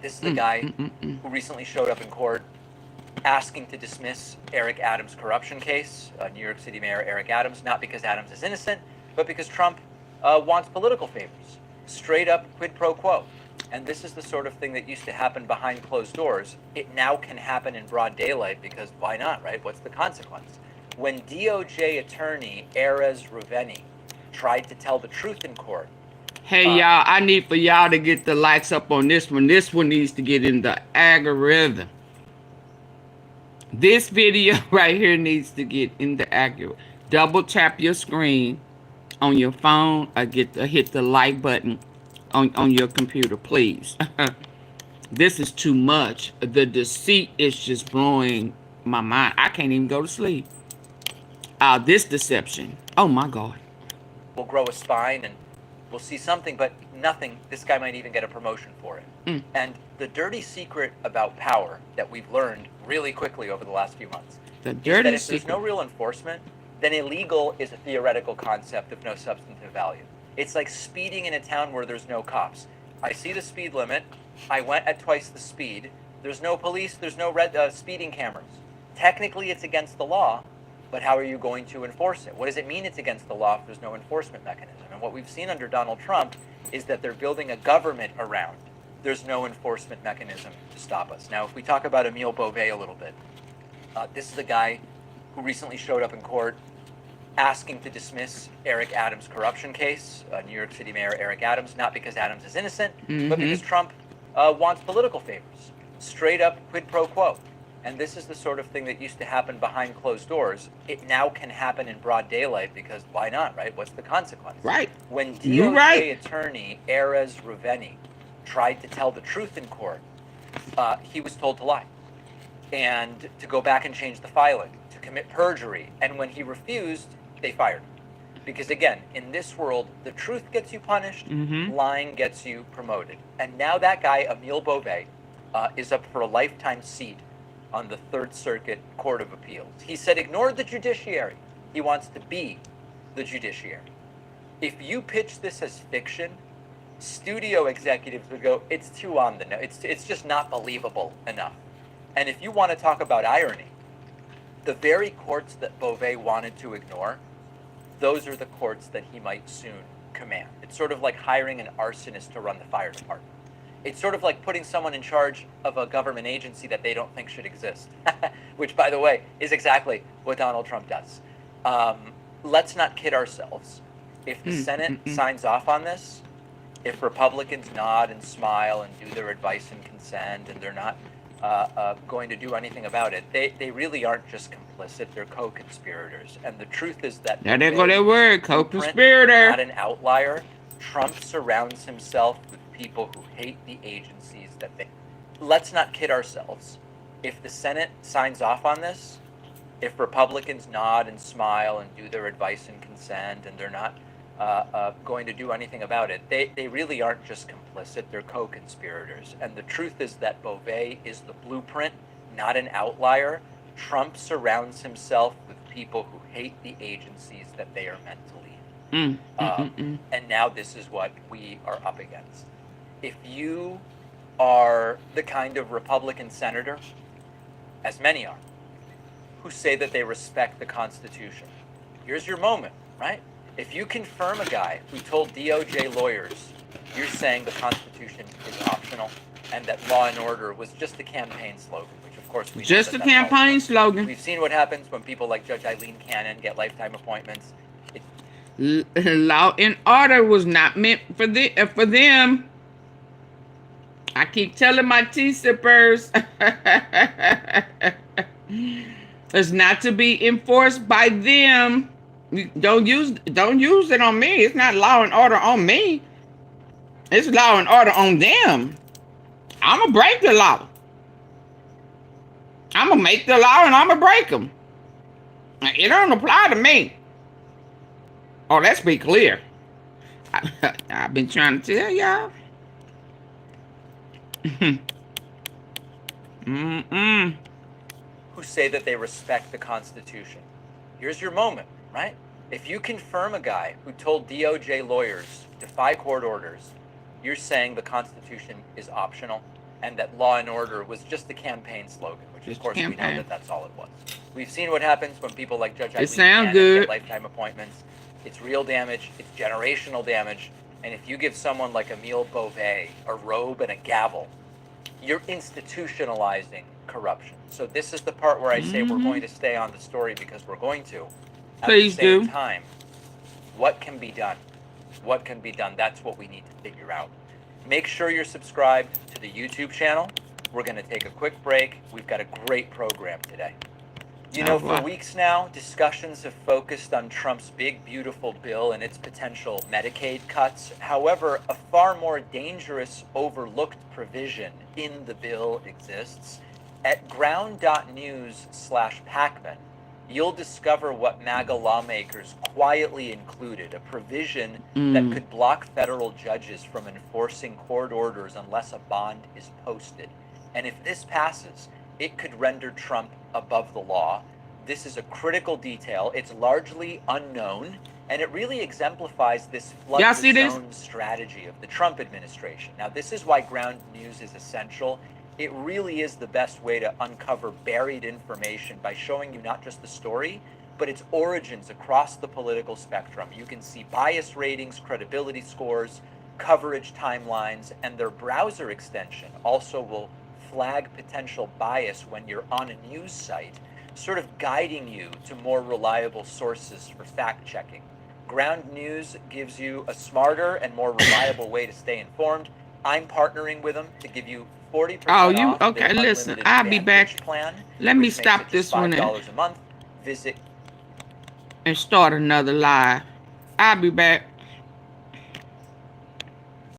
this is the guy who recently showed up in court asking to dismiss Eric Adams' corruption case, New York City Mayor Eric Adams, not because Adams is innocent, but because Trump wants political favors. Straight up quid pro quo. And this is the sort of thing that used to happen behind closed doors. It now can happen in broad daylight because why not, right? What's the consequence? When DOJ attorney Erez Ruveni tried to tell the truth in court. Hey, y'all, I need for y'all to get the likes up on this one. This one needs to get in the algorithm. This video right here needs to get in the algorithm. Double tap your screen on your phone or hit the like button on your computer, please. This is too much. The deceit is just blowing my mind. I can't even go to sleep. This deception. Oh my God. We'll grow a spine and we'll see something, but nothing. This guy might even get a promotion for it. And the dirty secret about power that we've learned really quickly over the last few months is that if there's no real enforcement, then illegal is a theoretical concept of no substantive value. It's like speeding in a town where there's no cops. I see the speed limit. I went at twice the speed. There's no police. There's no red speeding cameras. Technically, it's against the law, but how are you going to enforce it? What does it mean it's against the law if there's no enforcement mechanism? And what we've seen under Donald Trump is that they're building a government around. There's no enforcement mechanism to stop us. Now, if we talk about Emile Beauvais a little bit, this is the guy who recently showed up in court asking to dismiss Eric Adams' corruption case, New York City Mayor Eric Adams, not because Adams is innocent, but because Trump wants political favors. Straight up quid pro quo. And this is the sort of thing that used to happen behind closed doors. It now can happen in broad daylight because why not, right? What's the consequence? Right. When DOJ attorney Erez Ruveni tried to tell the truth in court, he was told to lie and to go back and change the filing, to commit perjury. And when he refused, they fired him. Because again, in this world, the truth gets you punished, lying gets you promoted. And now that guy, Emile Beauvais, is up for a lifetime seat on the Third Circuit Court of Appeals. He said, ignore the judiciary. He wants to be the judiciary. If you pitch this as fiction, studio executives would go, it's too on the nose. It's just not believable enough. And if you want to talk about irony, the very courts that Beauvais wanted to ignore, those are the courts that he might soon command. It's sort of like hiring an arsonist to run the fire department. It's sort of like putting someone in charge of a government agency that they don't think should exist, which, by the way, is exactly what Donald Trump does. Let's not kid ourselves. If the Senate signs off on this, if Republicans nod and smile and do their advice and consent, and they're not going to do anything about it, they really aren't just complicit, they're co-conspirators. And the truth is that Now there go that word, co-conspirator. Not an outlier. Trump surrounds himself with people who hate the agencies that they... Let's not kid ourselves. If the Senate signs off on this, if Republicans nod and smile and do their advice and consent, and they're not going to do anything about it, they really aren't just complicit, they're co-conspirators. And the truth is that Beauvais is the blueprint, not an outlier. Trump surrounds himself with people who hate the agencies that they are meant to lead. And now this is what we are up against. If you are the kind of Republican senator, as many are, who say that they respect the Constitution, here's your moment, right? If you confirm a guy who told DOJ lawyers, you're saying the Constitution is optional and that law and order was just a campaign slogan, which of course we know Just a campaign slogan. We've seen what happens when people like Judge Eileen Cannon get lifetime appointments. Law and order was not meant for them. I keep telling my tea sippers. It's not to be enforced by them. Don't use it on me. It's not law and order on me. It's law and order on them. I'm gonna break the law. I'm gonna make the law and I'm gonna break them. It don't apply to me. Oh, let's be clear. I've been trying to tell y'all. Who say that they respect the Constitution. Here's your moment, right? If you confirm a guy who told DOJ lawyers defy court orders, you're saying the Constitution is optional and that law and order was just a campaign slogan, which of course we know that that's all it was. We've seen what happens when people like Judge Eileen Cannon get lifetime appointments. It's real damage, it's generational damage, and if you give someone like Emile Beauvais a robe and a gavel, you're institutionalizing corruption. So this is the part where I say we're going to stay on the story because we're going to. At the same time, what can be done? What can be done? That's what we need to figure out. Make sure you're subscribed to the YouTube channel. We're going to take a quick break. We've got a great program today. You know, for weeks now, discussions have focused on Trump's big, beautiful bill and its potential Medicaid cuts. However, a far more dangerous, overlooked provision in the bill exists. At ground.news/Pacman, you'll discover what MAGA lawmakers quietly included, a provision that could block federal judges from enforcing court orders unless a bond is posted. And if this passes, it could render Trump above the law. This is a critical detail. It's largely unknown, and it really exemplifies this flood zone strategy of the Trump administration. Now, this is why ground news is essential. It really is the best way to uncover buried information by showing you not just the story, but its origins across the political spectrum. You can see bias ratings, credibility scores, coverage timelines, and their browser extension also will flag potential bias when you're on a news site, sort of guiding you to more reliable sources for fact checking. Ground News gives you a smarter and more reliable way to stay informed. I'm partnering with them to give you 40% off okay, listen, I'll be back. Plan, let me stop this one $5 a month. Visit and start another live. I'll be back.